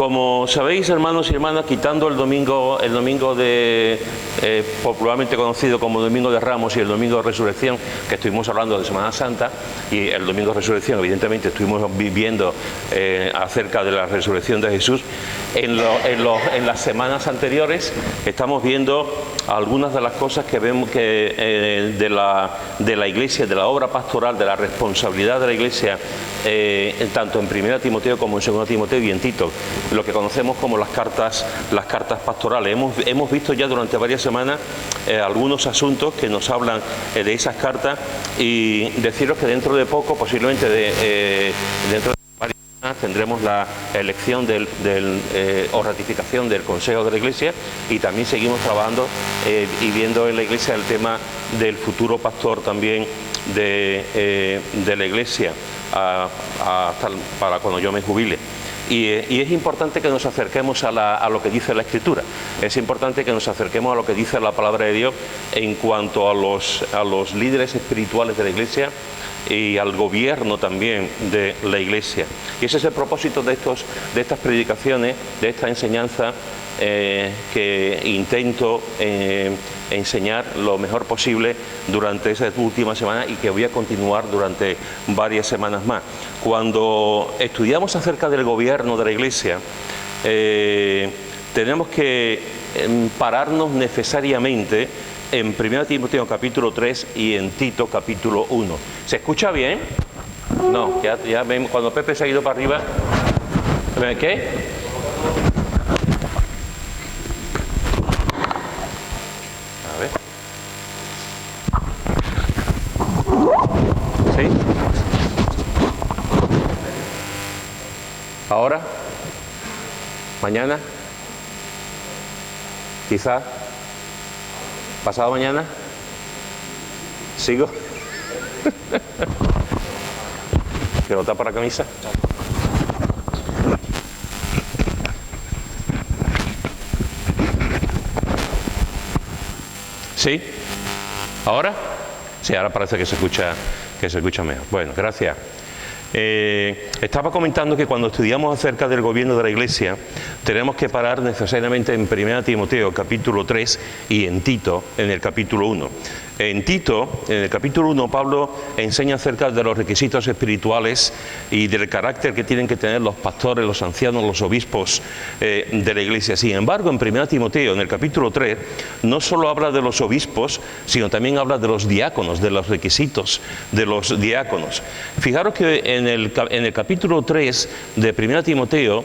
Como sabéis, hermanos y hermanas, quitando el domingo de popularmente conocido como Domingo de Ramos y el Domingo de Resurrección, que estuvimos hablando de Semana Santa, y el Domingo de Resurrección, evidentemente, estuvimos viviendo acerca de la resurrección de Jesús. En las semanas anteriores estamos viendo algunas de las cosas que vemos que de la Iglesia, de la obra pastoral, de la responsabilidad de la Iglesia, tanto en 1 Timoteo como en 2 Timoteo y en Tito, lo que conocemos como las cartas pastorales. Hemos visto ya durante varias semanas algunos asuntos que nos hablan de esas cartas, y deciros que dentro de poco, posiblemente dentro de varias semanas, tendremos la elección o ratificación del Consejo de la Iglesia, y también seguimos trabajando y viendo en la Iglesia el tema del futuro pastor también de la Iglesia para cuando yo me jubile. Y es importante que nos acerquemos a lo que dice la Escritura. Es importante que nos acerquemos a lo que dice la palabra de Dios en cuanto a los líderes espirituales de la Iglesia y al gobierno también de la Iglesia. Y ese es el propósito de estas predicaciones, de esta enseñanza que intento enseñar lo mejor posible durante esa última semana, y que voy a continuar durante varias semanas más. Cuando estudiamos acerca del gobierno de la Iglesia, tenemos que pararnos necesariamente en 1 Timoteo capítulo 3 y en Tito capítulo 1. ¿Se escucha bien? No, ya vemos, cuando Pepe se ha ido para arriba. ¿Qué? ¿Sí? ¿Ahora? ¿Mañana? ¿Quizás? ¿Pasado mañana? ¿Sigo? ¿Que no tapa la camisa? ¿Sí? ¿Ahora? Sí, ahora parece que se escucha mejor. Bueno, gracias. Estaba comentando que cuando estudiamos acerca del gobierno de la Iglesia, tenemos que parar necesariamente en 1 Timoteo capítulo 3 y en Tito en el capítulo 1. En Tito, en el capítulo 1, Pablo enseña acerca de los requisitos espirituales y del carácter que tienen que tener los pastores, los ancianos, los obispos de la Iglesia. Sin embargo, en 1 Timoteo, en el capítulo 3, no solo habla de los obispos, sino también habla de los diáconos, de los requisitos de los diáconos. Fijaros que en el capítulo 3 de 1 Timoteo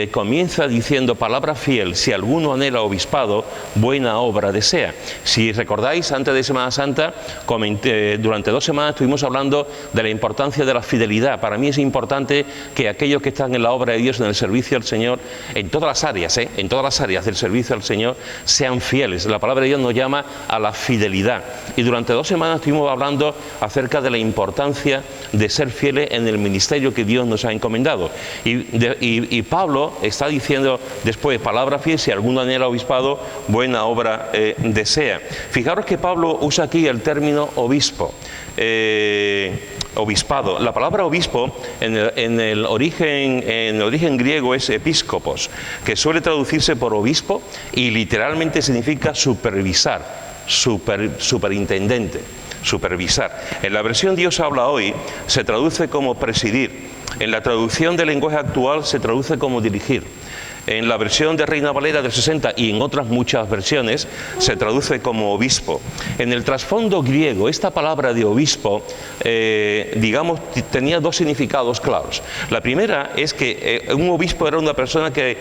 comienza diciendo: palabra fiel, si alguno anhela obispado, buena obra desea. Si recordáis, antes de Semana Santa, durante 2 semanas estuvimos hablando de la importancia de la fidelidad. Para mí es importante que aquellos que están en la obra de Dios, en el servicio al Señor, en todas las áreas del servicio al Señor, sean fieles. La palabra de Dios nos llama a la fidelidad. Y durante 2 semanas estuvimos hablando acerca de la importancia de ser fieles en el ministerio que Dios nos ha encomendado. Y Pablo está diciendo después: palabra fiel, si alguno anhela obispado, buena obra desea. Fijaros que Pablo usa aquí el término obispo, obispado. La palabra obispo en el origen griego es episcopos, que suele traducirse por obispo y literalmente significa supervisar, superintendente, supervisar. En la versión Dios habla hoy se traduce como presidir. En la traducción del lenguaje actual se traduce como dirigir. En la versión de Reina Valera del 60 y en otras muchas versiones se traduce como obispo. En el trasfondo griego, esta palabra de obispo, digamos, tenía 2 significados claros. La primera es que un obispo era una persona que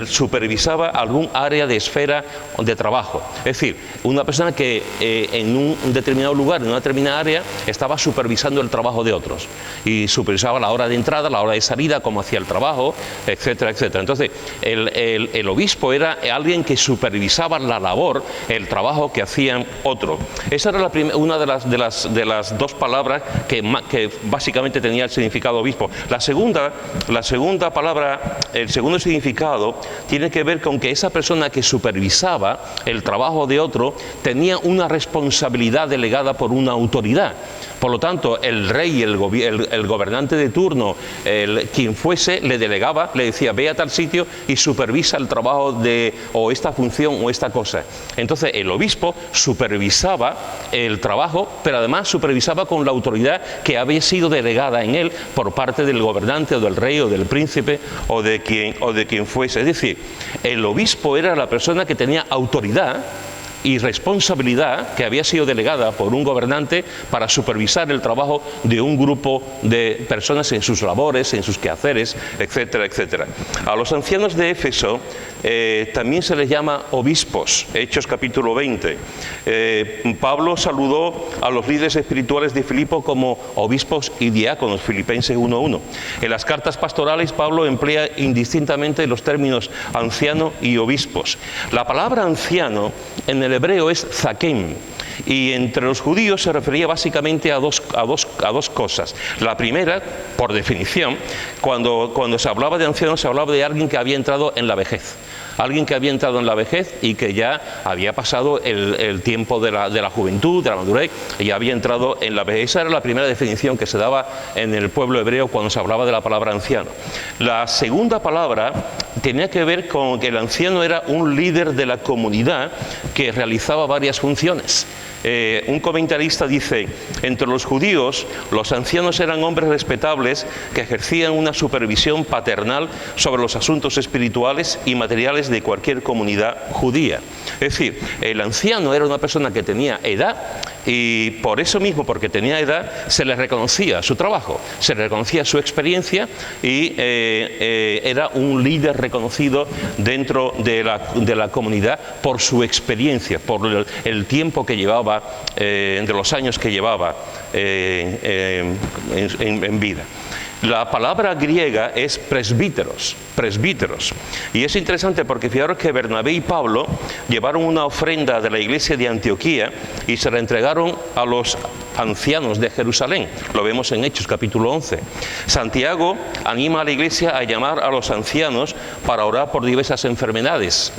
supervisaba algún área de esfera de trabajo. Es decir, una persona que en un determinado lugar, en una determinada área, estaba supervisando el trabajo de otros. Y supervisaba la hora de entrada, la hora de salida, cómo hacía el trabajo, etcétera, etcétera. Entonces, el obispo era alguien que supervisaba la labor, el trabajo que hacían otros. Esa era una de las dos palabras que básicamente tenía el significado obispo. La segunda palabra, el segundo significado, tiene que ver con que esa persona que supervisaba el trabajo de otro tenía una responsabilidad delegada por una autoridad. Por lo tanto, el rey, el gobernante de turno, quien fuese, le delegaba, le decía, ve a tal sitio y supervisa el trabajo o esta función o esta cosa. Entonces, el obispo supervisaba el trabajo, pero además supervisaba con la autoridad que había sido delegada en él por parte del gobernante o del rey o del príncipe o de quien fuese. Es decir, el obispo era la persona que tenía autoridad y responsabilidad que había sido delegada por un gobernante para supervisar el trabajo de un grupo de personas en sus labores, en sus quehaceres, etcétera, etcétera. A los ancianos de Éfeso también se les llama obispos, Hechos capítulo 20. Pablo saludó a los líderes espirituales de Filipo como obispos y diáconos, Filipenses 1:1. En las cartas pastorales Pablo emplea indistintamente los términos anciano y obispos. La palabra anciano en el hebreo es zaquem, y entre los judíos se refería básicamente a dos cosas. La primera, por definición, cuando se hablaba de anciano, se hablaba de alguien que había entrado en la vejez. Alguien que había entrado en la vejez y que ya había pasado el tiempo de la juventud, de la madurez, y ya había entrado en la vejez. Esa era la primera definición que se daba en el pueblo hebreo cuando se hablaba de la palabra anciano. La segunda palabra tenía que ver con que el anciano era un líder de la comunidad que realizaba varias funciones. Un comentarista dice, entre los judíos, los ancianos eran hombres respetables que ejercían una supervisión paternal sobre los asuntos espirituales y materiales de cualquier comunidad judía. Es decir, el anciano era una persona que tenía edad y por eso mismo, porque tenía edad, se le reconocía su trabajo, se le reconocía su experiencia y era un líder reconocido dentro de la comunidad por su experiencia, por el tiempo que llevaba, de los años que llevaba en vida. La palabra griega es presbíteros, y es interesante porque fijaros que Bernabé y Pablo llevaron una ofrenda de la iglesia de Antioquía y se la entregaron a los ancianos de Jerusalén. Lo vemos en Hechos capítulo 11. Santiago anima a la iglesia a llamar a los ancianos para orar por diversas enfermedades,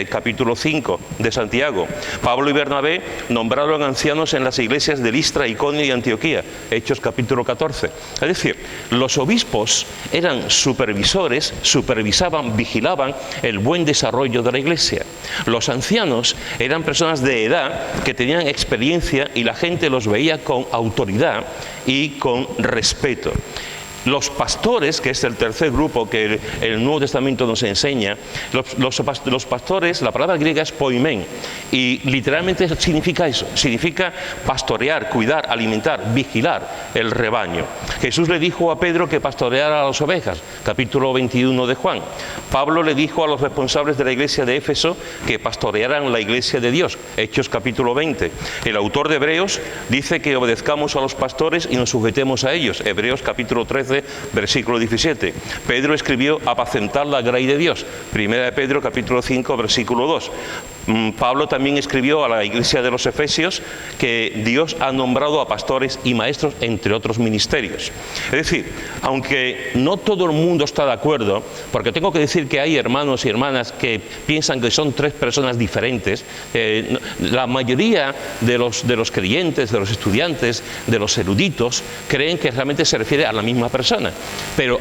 capítulo 5 de Santiago. Pablo y Bernabé nombraron ancianos en las iglesias de Listra, Iconio y Antioquía, Hechos capítulo 14. Es decir, los obispos eran supervisores, supervisaban, vigilaban el buen desarrollo de la iglesia. Los ancianos eran personas de edad que tenían experiencia y la gente los veía con autoridad y con respeto. Los pastores, que es el tercer grupo que el Nuevo Testamento nos enseña, los pastores, la palabra griega es poimen, y literalmente significa eso, significa pastorear, cuidar, alimentar, vigilar el rebaño. Jesús le dijo a Pedro que pastoreara a las ovejas, capítulo 21 de Juan. Pablo le dijo a los responsables de la iglesia de Éfeso que pastorearan la iglesia de Dios, Hechos capítulo 20. El autor de Hebreos dice que obedezcamos a los pastores y nos sujetemos a ellos, Hebreos capítulo 13, versículo 17. Pedro escribió apacentar la grey de Dios, primera de Pedro capítulo 5 versículo 2. Pablo también escribió a la iglesia de los Efesios que Dios ha nombrado a pastores y maestros entre otros ministerios. Es decir, aunque no todo el mundo está de acuerdo, porque tengo que decir que hay hermanos y hermanas que piensan que son tres personas diferentes, la mayoría de los creyentes, de los estudiantes, de los eruditos, creen que realmente se refiere a la misma persona. Pero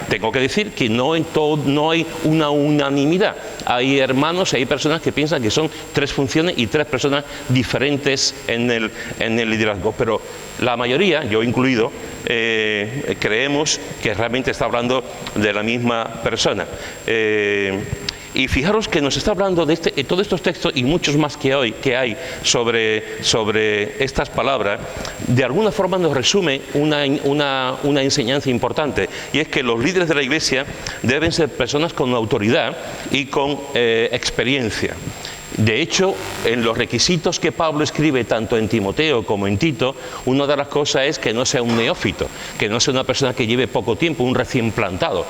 tengo que decir que no hay una unanimidad. Hay hermanos y hay personas que piensan que son tres funciones y tres personas diferentes en el liderazgo, pero la mayoría, yo incluido, creemos que realmente está hablando de la misma persona. Y fijaros que nos está hablando de todos estos textos y muchos más que hay sobre estas palabras. De alguna forma nos resume una enseñanza importante, y es que los líderes de la iglesia deben ser personas con autoridad y con experiencia. De hecho, en los requisitos que Pablo escribe tanto en Timoteo como en Tito, una de las cosas es que no sea un neófito, que no sea una persona que lleve poco tiempo, un recién plantado,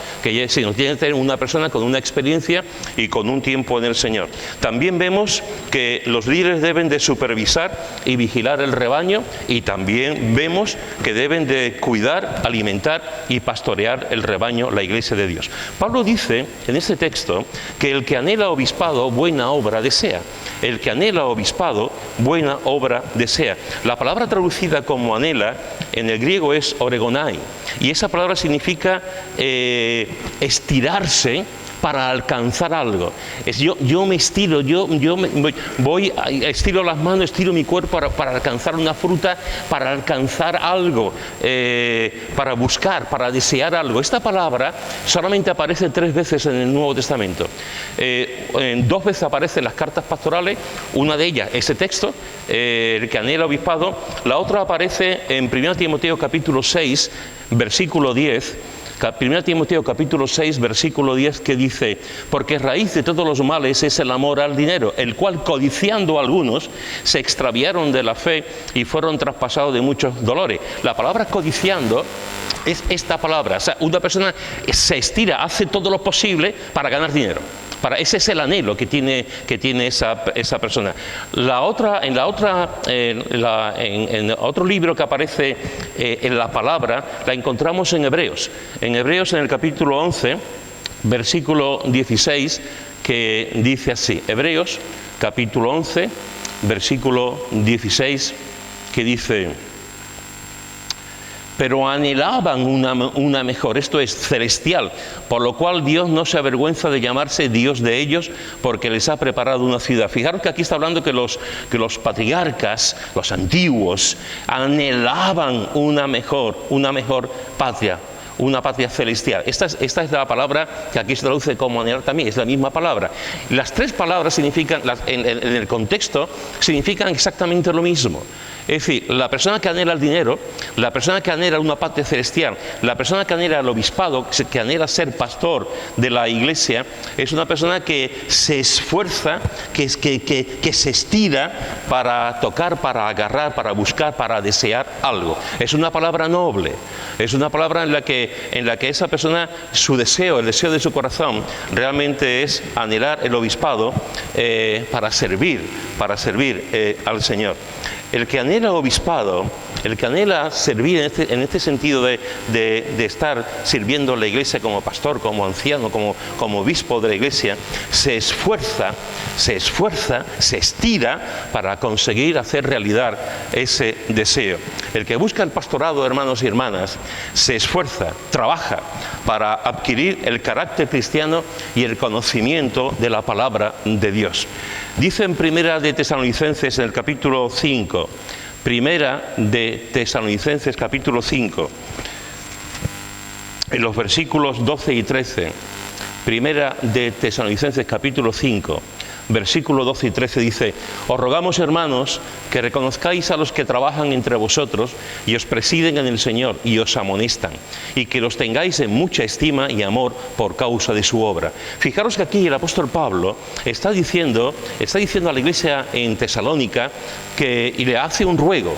sino tiene que tener una persona con una experiencia y con un tiempo en el Señor. También vemos que los líderes deben de supervisar y vigilar el rebaño, y también vemos que deben de cuidar, alimentar y pastorear el rebaño, la iglesia de Dios. Pablo dice en este texto que el que anhela obispado, buena obra desea. El que anhela obispado, buena obra desea. La palabra traducida como anhela en el griego es oregonai, y esa palabra significa estirarse para alcanzar algo. Yo me estiro, estiro las manos, estiro mi cuerpo para alcanzar una fruta, para alcanzar algo, para buscar, para desear algo. Esta palabra solamente aparece 3 veces en el Nuevo Testamento. 2 veces aparece en las cartas pastorales, una de ellas, ese texto, el que anhela obispado. La otra aparece en 1 Timoteo capítulo 6, versículo 10, 1 Timoteo capítulo 6, versículo 10, que dice: porque raíz de todos los males es el amor al dinero, el cual codiciando algunos se extraviaron de la fe y fueron traspasados de muchos dolores. La palabra codiciando es esta palabra, o sea, una persona se estira, hace todo lo posible para ganar dinero. Ese es el anhelo que tiene esa persona. En otro libro que aparece en la palabra, la encontramos en Hebreos. En Hebreos, en el capítulo 11, versículo 16, que dice así. Hebreos, capítulo 11, versículo 16, que dice: pero anhelaban una mejor, esto es celestial, por lo cual Dios no se avergüenza de llamarse Dios de ellos, porque les ha preparado una ciudad. Fijaros que aquí está hablando que los patriarcas, los antiguos, anhelaban una mejor patria, una patria celestial. Esta es la palabra que aquí se traduce como anhelar también, es la misma palabra. Las 3 palabras significan, en el contexto, significan exactamente lo mismo. Es decir, la persona que anhela el dinero, la persona que anhela una patria celestial, la persona que anhela el obispado, que anhela ser pastor de la iglesia, es una persona que se esfuerza, que se estira para tocar, para agarrar, para buscar, para desear algo. Es una palabra noble, es una palabra en la que esa persona, su deseo, el deseo de su corazón, realmente es anhelar el obispado para servir al Señor. El que anhela obispado, el que anhela servir en este sentido de estar sirviendo a la iglesia como pastor, como anciano, como obispo de la iglesia, se esfuerza, se estira para conseguir hacer realidad ese deseo. El que busca el pastorado, hermanos y hermanas, se esfuerza, trabaja para adquirir el carácter cristiano y el conocimiento de la palabra de Dios. Dice en Primera de Tesalonicenses, en el capítulo 5, Primera de Tesalonicenses, capítulo 5, en los versículos 12 y 13, Primera de Tesalonicenses, capítulo 5, versículo 12 y 13 dice: os rogamos, hermanos, que reconozcáis a los que trabajan entre vosotros y os presiden en el Señor y os amonestan, y que los tengáis en mucha estima y amor por causa de su obra. Fijaros que aquí el apóstol Pablo está diciendo a la iglesia en Tesalónica y le hace un ruego,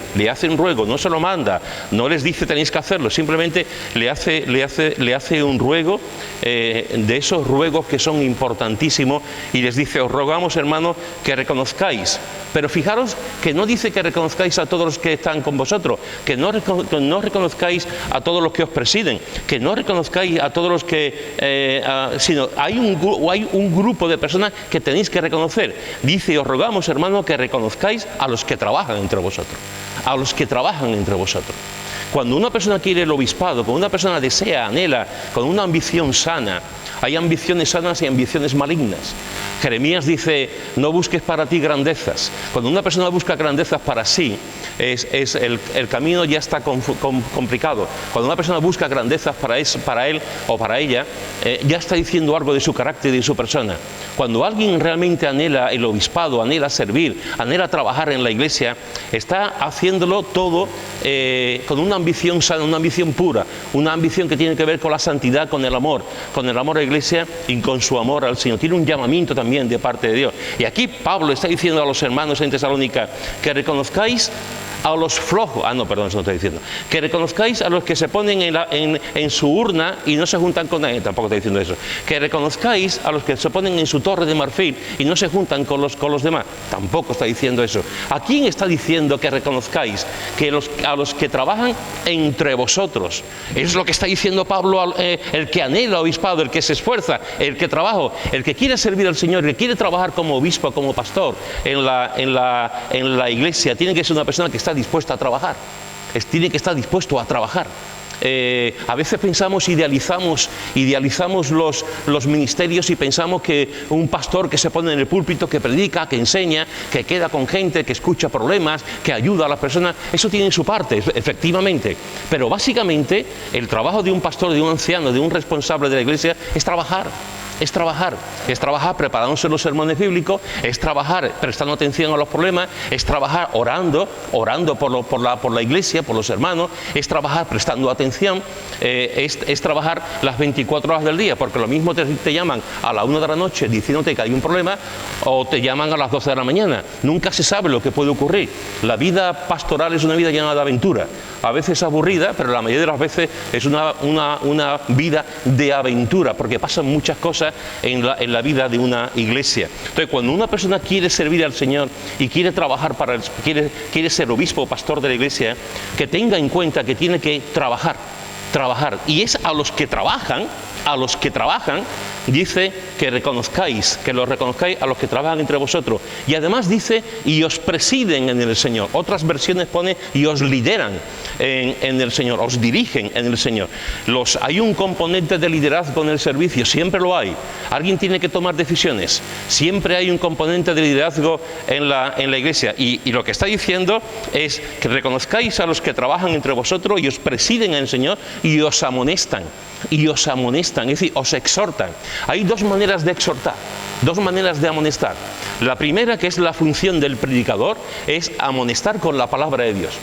no se lo manda, no les dice tenéis que hacerlo, simplemente le hace un ruego, de esos ruegos que son importantísimos, y les dice: os rogamos, hermanos, que reconozcáis. Pero fijaros que no dice que reconozcáis a todos los que están con vosotros, que no reconozcáis a todos los que os presiden, que no reconozcáis a todos los que... sino hay un grupo de personas que tenéis que reconocer. Dice: os rogamos, hermanos, que reconozcáis a los que trabajan entre vosotros. A los que trabajan entre vosotros. Cuando una persona quiere el obispado, cuando una persona desea, anhela, con una ambición sana, hay ambiciones sanas y ambiciones malignas. Jeremías dice: no busques para ti grandezas. Cuando una persona busca grandezas para sí, el camino ya está complicado. Cuando una persona busca grandezas para él o para ella, ya está diciendo algo de su carácter y de su persona. Cuando alguien realmente anhela el obispado, anhela servir, anhela trabajar en la iglesia, está haciéndolo todo con una ambición sana, una ambición pura, una ambición que tiene que ver con la santidad, con el amor a la iglesia y con su amor al Señor. Tiene un llamamiento también de parte de Dios. Y aquí Pablo está diciendo a los hermanos en Tesalónica que reconozcáis a los flojos, perdón, eso no estoy diciendo, que reconozcáis a los que se ponen en su urna y no se juntan con nadie, tampoco estoy diciendo eso, que reconozcáis a los que se ponen en su torre de marfil y no se juntan con los demás, tampoco está diciendo eso. ¿A quién está diciendo que reconozcáis? A los que trabajan entre vosotros. Eso es lo que está diciendo Pablo, el que anhela obispado, el que se esfuerza, el que trabaja, el que quiere servir al Señor, el que quiere trabajar como obispo, como pastor en la iglesia, tiene que ser una persona que está dispuesta a trabajar, tiene que estar dispuesto a trabajar. A veces idealizamos los ministerios y pensamos que un pastor que se pone en el púlpito, que predica, que enseña, que queda con gente, que escucha problemas, que ayuda a las personas, eso tiene su parte, efectivamente, pero básicamente el trabajo de un pastor, de un anciano, de un responsable de la iglesia es trabajar. Es trabajar preparándose los sermones bíblicos, es trabajar prestando atención a los problemas, es trabajar orando por la iglesia, por los hermanos, es trabajar prestando atención, es trabajar las 24 horas del día, porque lo mismo te llaman a la 1 de la noche diciéndote que hay un problema, o te llaman a las 12 de la mañana. Nunca se sabe lo que puede ocurrir. La vida pastoral es una vida llena de aventura, a veces aburrida, pero la mayoría de las veces es una vida de aventura, porque pasan muchas cosas en la vida de una iglesia. Entonces, cuando una persona quiere servir al Señor y quiere trabajar quiere ser obispo o pastor de la iglesia, que tenga en cuenta que tiene que trabajar. Y es a los que trabajan, dice que los reconozcáis a los que trabajan entre vosotros. Y además dice, y os presiden en el Señor. Otras versiones pone, y os lideran en el Señor, os dirigen en el Señor. Hay un componente de liderazgo en el servicio, siempre lo hay. Alguien tiene que tomar decisiones. Siempre hay un componente de liderazgo en la iglesia. Y lo que está diciendo es que reconozcáis a los que trabajan entre vosotros y os presiden en el Señor y os amonestan, es decir, os exhortan. Hay dos maneras de exhortar, dos maneras de amonestar. La primera, que es la función del predicador, es amonestar con la palabra de Dios.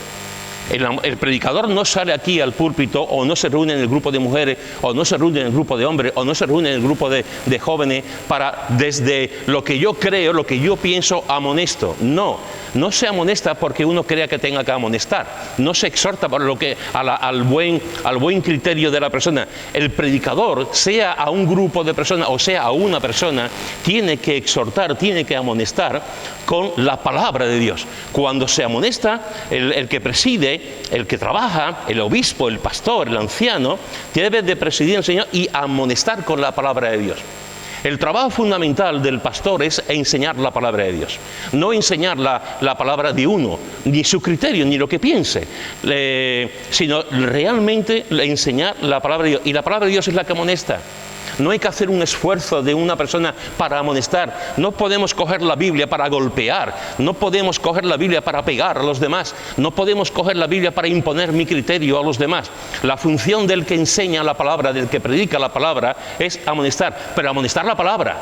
El predicador no sale aquí al púlpito, o no se reúne en el grupo de mujeres, o no se reúne en el grupo de hombres, o no se reúne en el grupo de jóvenes para, desde lo que yo creo, lo que yo pienso, amonesto. No se amonesta porque uno crea que tenga que amonestar. No se exhorta por al buen criterio de la persona. El predicador, sea a un grupo de personas o sea a una persona, tiene que exhortar, tiene que amonestar con la palabra de Dios. Cuando se amonesta, el que preside, el que trabaja, el obispo, el pastor, el anciano, debe de presidir al Señor y amonestar con la palabra de Dios. El trabajo fundamental del pastor es enseñar la palabra de Dios. No enseñar la palabra de uno, ni su criterio, ni lo que piense, sino realmente enseñar la palabra de Dios. Y la palabra de Dios es la que amonesta. No hay que hacer un esfuerzo de una persona para amonestar. No podemos coger la Biblia para golpear. No podemos coger la Biblia para pegar a los demás. No podemos coger la Biblia para imponer mi criterio a los demás. La función del que enseña la palabra, del que predica la palabra, es amonestar. Pero amonestar la palabra.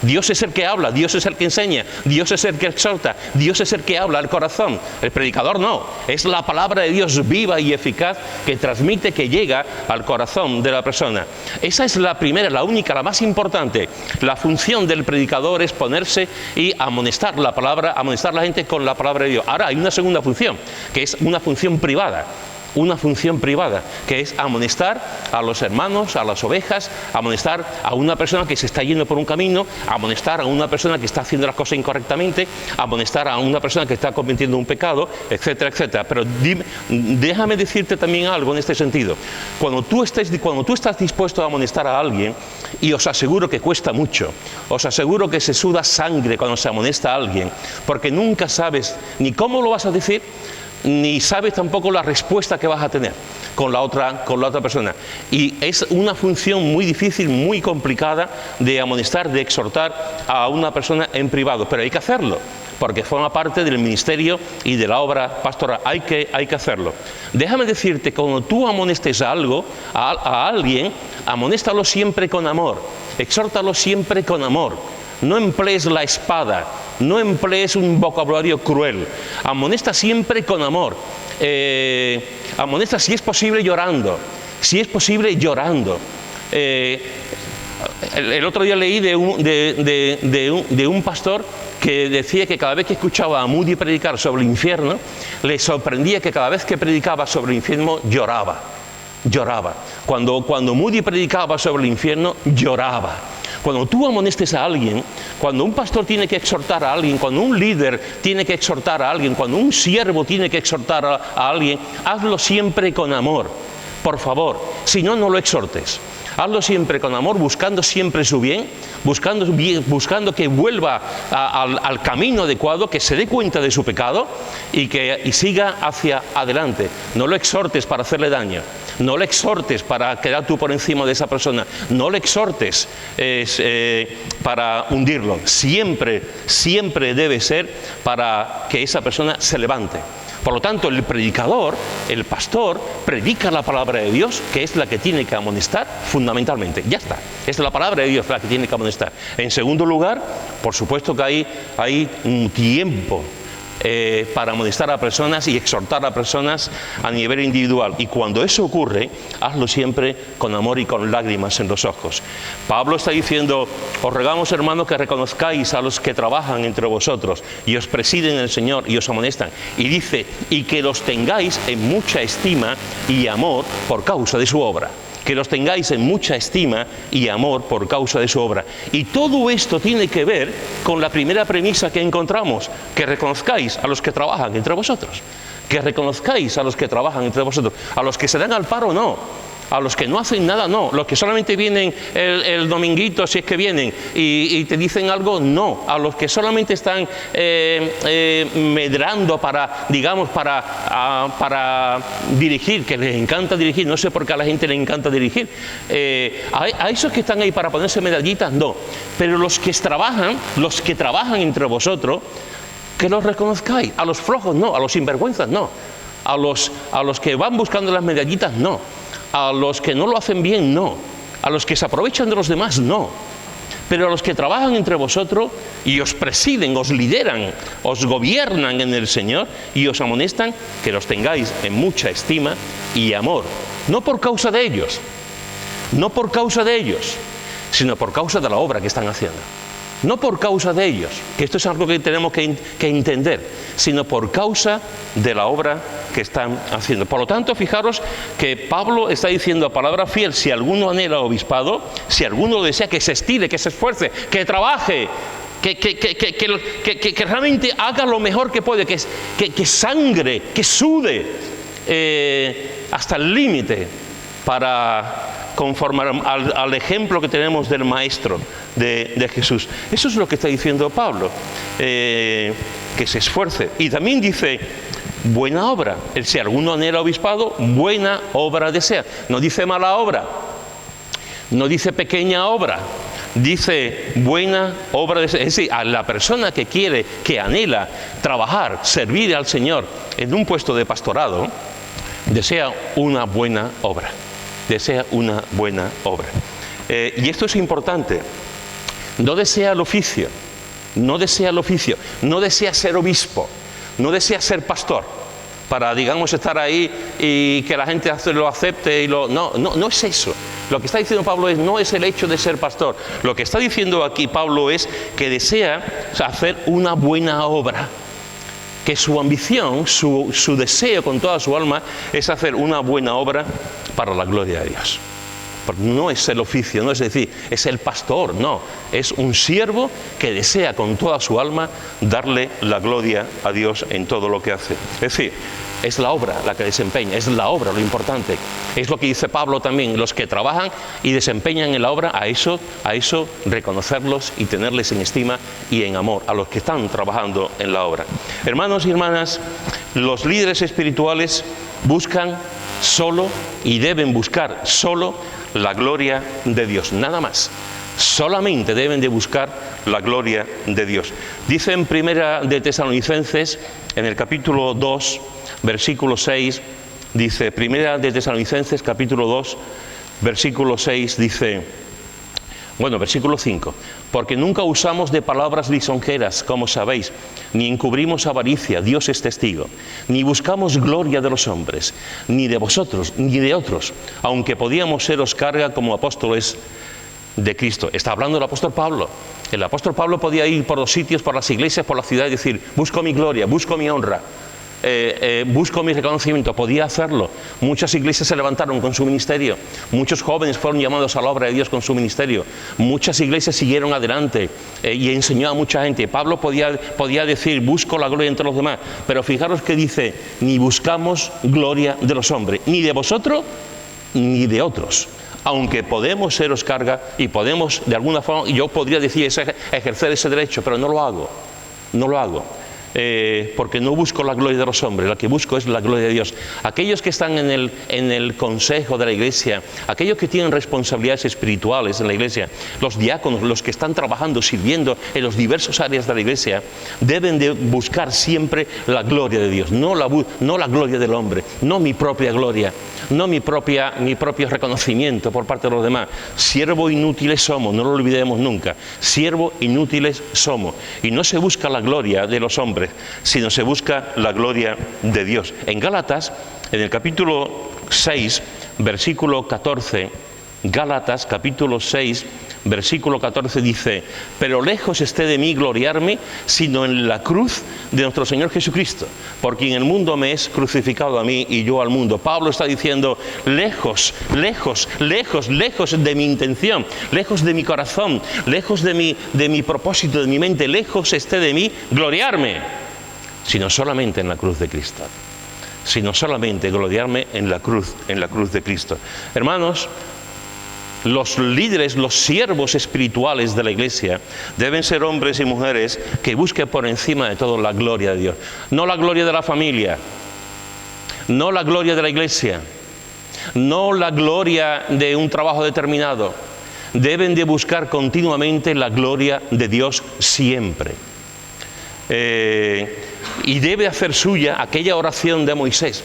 Dios es el que habla, Dios es el que enseña, Dios es el que exhorta, Dios es el que habla al corazón. El predicador no, es la palabra de Dios viva y eficaz que transmite, que llega al corazón de la persona. Esa es la primera, la única, la más importante. La función del predicador es ponerse y amonestar la palabra, amonestar a la gente con la palabra de Dios. Ahora hay una segunda función, que es una función privada. Una función privada, que es amonestar a los hermanos, a las ovejas, amonestar a una persona que se está yendo por un camino, amonestar a una persona que está haciendo las cosas incorrectamente, amonestar a una persona que está cometiendo un pecado, etcétera, etcétera. Pero déjame decirte también algo en este sentido. Cuando tú estás dispuesto a amonestar a alguien, y os aseguro que cuesta mucho, os aseguro que se suda sangre cuando se amonesta a alguien, porque nunca sabes ni cómo lo vas a decir, ni sabes tampoco la respuesta que vas a tener con la otra persona. Y es una función muy difícil, muy complicada de amonestar, de exhortar a una persona en privado, pero hay que hacerlo. porque forma parte del ministerio y de la obra pastoral. Hay que hacerlo. Déjame decirte, cuando tú amonestes a alguien, amonéstalo siempre con amor, exhórtalo siempre con amor. No emplees la espada, no emplees un vocabulario cruel. Amonesta siempre con amor. Amonesta si es posible llorando. Si es posible llorando. El otro día leí de un pastor que decía que cada vez que escuchaba a Moody predicar sobre el infierno, le sorprendía que cada vez que predicaba sobre el infierno lloraba. Cuando Moody predicaba sobre el infierno, lloraba. Cuando tú amonestes a alguien, cuando un pastor tiene que exhortar a alguien, cuando un líder tiene que exhortar a alguien, cuando un siervo tiene que exhortar a alguien, hazlo siempre con amor, por favor, si no, no lo exhortes. Hazlo siempre con amor, buscando siempre su bien, buscando que vuelva al camino adecuado, que se dé cuenta de su pecado y siga hacia adelante. No lo exhortes para hacerle daño, no le exhortes para quedar tú por encima de esa persona, no le exhortes para hundirlo. Siempre debe ser para que esa persona se levante. Por lo tanto, el predicador, el pastor, predica la palabra de Dios, que es la que tiene que amonestar fundamentalmente. Ya está, es la palabra de Dios la que tiene que amonestar. En segundo lugar, por supuesto que hay un tiempo para amonestar a personas y exhortar a personas a nivel individual. Y cuando eso ocurre, hazlo siempre con amor y con lágrimas en los ojos. Pablo está diciendo: os rogamos, hermanos, que reconozcáis a los que trabajan entre vosotros y os presiden en el Señor y os amonestan. Y dice: y que los tengáis en mucha estima y amor por causa de su obra. Que los tengáis en mucha estima y amor por causa de su obra. Y todo esto tiene que ver con la primera premisa que encontramos: que reconozcáis a los que trabajan entre vosotros. Que reconozcáis a los que trabajan entre vosotros. A los que se dan al paro, no. A los que no hacen nada, no. Los que solamente vienen el dominguito, si es que vienen, y te dicen algo, no. A los que solamente están medrando para dirigir, que les encanta dirigir. No sé por qué a la gente le encanta dirigir. A esos que están ahí para ponerse medallitas, no. Pero los que trabajan entre vosotros, que los reconozcáis. A los flojos, no. A los sinvergüenzas, no. A los que van buscando las medallitas, no. A los que no lo hacen bien, no. A los que se aprovechan de los demás, no. Pero a los que trabajan entre vosotros y os presiden, os lideran, os gobiernan en el Señor y os amonestan, que los tengáis en mucha estima y amor. No por causa de ellos, sino por causa de la obra que están haciendo. No por causa de ellos, que esto es algo que tenemos que entender, sino por causa de la obra que están haciendo. Por lo tanto, fijaros que Pablo está diciendo a palabra fiel: si alguno anhela obispado, si alguno desea, que se estire, que se esfuerce, que trabaje, que realmente haga lo mejor que puede, que sangre, que sude hasta el límite para conformar al ejemplo que tenemos del Maestro, de Jesús. Eso es lo que está diciendo Pablo, que se esfuerce. Y también dice: buena obra. Si alguno anhela obispado, buena obra desea. No dice mala obra, no dice pequeña obra, dice buena obra desea. Es decir, a la persona que quiere, que anhela trabajar, servir al Señor en un puesto de pastorado, desea una buena obra. Desea una buena obra. Y esto es importante. No desea el oficio, no desea ser obispo, no desea ser pastor para, digamos, estar ahí y que la gente lo acepte. No es eso. Lo que está diciendo Pablo no es el hecho de ser pastor. Lo que está diciendo aquí Pablo es que desea hacer una buena obra. Que su ambición, su deseo con toda su alma es hacer una buena obra para la gloria de Dios. Porque no es el oficio, no es decir, es el pastor, no. Es un siervo que desea con toda su alma darle la gloria a Dios en todo lo que hace. Es decir, es la obra la que desempeña, es la obra lo importante. Es lo que dice Pablo también: los que trabajan y desempeñan en la obra, a eso reconocerlos y tenerles en estima y en amor, a los que están trabajando en la obra. Hermanos y hermanas, los líderes espirituales buscan solo y deben buscar solo la gloria de Dios, nada más. Solamente deben de buscar la gloria de Dios. Dice en Primera de Tesalonicenses, en el capítulo 2, versículo 6, dice, Primera de Tesalonicenses, capítulo 2, versículo 6, dice, bueno, versículo 5, porque nunca usamos de palabras lisonjeras, como sabéis, ni encubrimos avaricia, Dios es testigo, ni buscamos gloria de los hombres, ni de vosotros, ni de otros, aunque podíamos seros carga como apóstoles de Cristo. Está hablando el apóstol Pablo. El apóstol Pablo podía ir por los sitios, por las iglesias, por la ciudad y decir, busco mi gloria, busco mi honra, busco mi reconocimiento. Podía hacerlo. Muchas iglesias se levantaron con su ministerio, muchos jóvenes fueron llamados a la obra de Dios con su ministerio, muchas iglesias siguieron adelante y enseñó a mucha gente. Pablo podía decir, busco la gloria entre los demás, pero fijaros que dice, ni buscamos gloria de los hombres, ni de vosotros, ni de otros, aunque podemos seros carga y podemos de alguna forma, y yo podría decir ejercer ese derecho, pero no lo hago, porque no busco la gloria de los hombres, lo que busco es la gloria de Dios. Aquellos que están en el consejo de la iglesia, aquellos que tienen responsabilidades espirituales en la iglesia, los diáconos, los que están trabajando, sirviendo en los diversos áreas de la iglesia, deben de buscar siempre la gloria de Dios, no la gloria del hombre, no mi propia gloria, no mi propio reconocimiento por parte de los demás. Siervo inútiles somos, no lo olvidemos nunca, siervo inútiles somos, y no se busca la gloria de los hombres, sino se busca la gloria de Dios. En Gálatas, en el capítulo 6, versículo 14, Gálatas capítulo 6, versículo 14 dice, pero lejos esté de mí gloriarme, sino en la cruz de nuestro Señor Jesucristo, por quien el mundo me es crucificado a mí y yo al mundo. Pablo está diciendo, lejos, lejos, lejos, lejos de mi intención, lejos de mi corazón, lejos de mi propósito, de mi mente, lejos esté de mí gloriarme, sino solamente en la cruz de Cristo. Sino solamente gloriarme en la cruz de Cristo. Hermanos, los líderes, los siervos espirituales de la iglesia deben ser hombres y mujeres que busquen por encima de todo la gloria de Dios. No la gloria de la familia, no la gloria de la iglesia, no la gloria de un trabajo determinado. Deben de buscar continuamente la gloria de Dios siempre. Y debe hacer suya aquella oración de Moisés.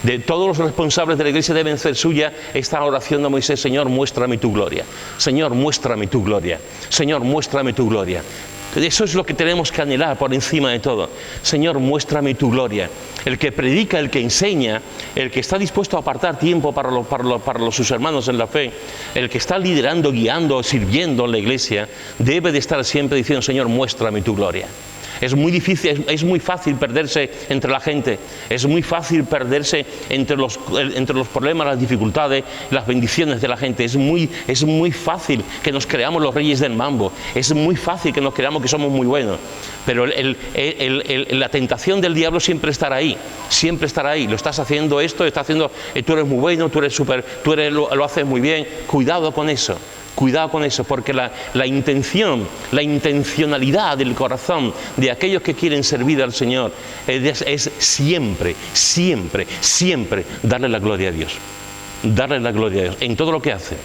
De todos los responsables de la iglesia deben hacer suya esta oración de Moisés: Señor, muéstrame tu gloria. Señor, muéstrame tu gloria. Señor, muéstrame tu gloria. Eso es lo que tenemos que anhelar por encima de todo. Señor, muéstrame tu gloria. El que predica, el que enseña, el que está dispuesto a apartar tiempo para sus hermanos en la fe, el que está liderando, guiando, sirviendo en la iglesia, debe de estar siempre diciendo: Señor, muéstrame tu gloria. Es muy difícil, es muy fácil perderse entre la gente, es muy fácil perderse entre los problemas, las dificultades, las bendiciones de la gente. Es muy fácil que nos creamos los reyes del mambo, es muy fácil que nos creamos que somos muy buenos, pero la tentación del diablo siempre estará ahí, lo estás haciendo esto, tú eres muy bueno, lo haces muy bien. Cuidado con eso, porque la intencionalidad del corazón de aquellos que quieren servir al Señor es siempre, siempre, siempre darle la gloria a Dios. Darle la gloria a Dios en todo lo que hace.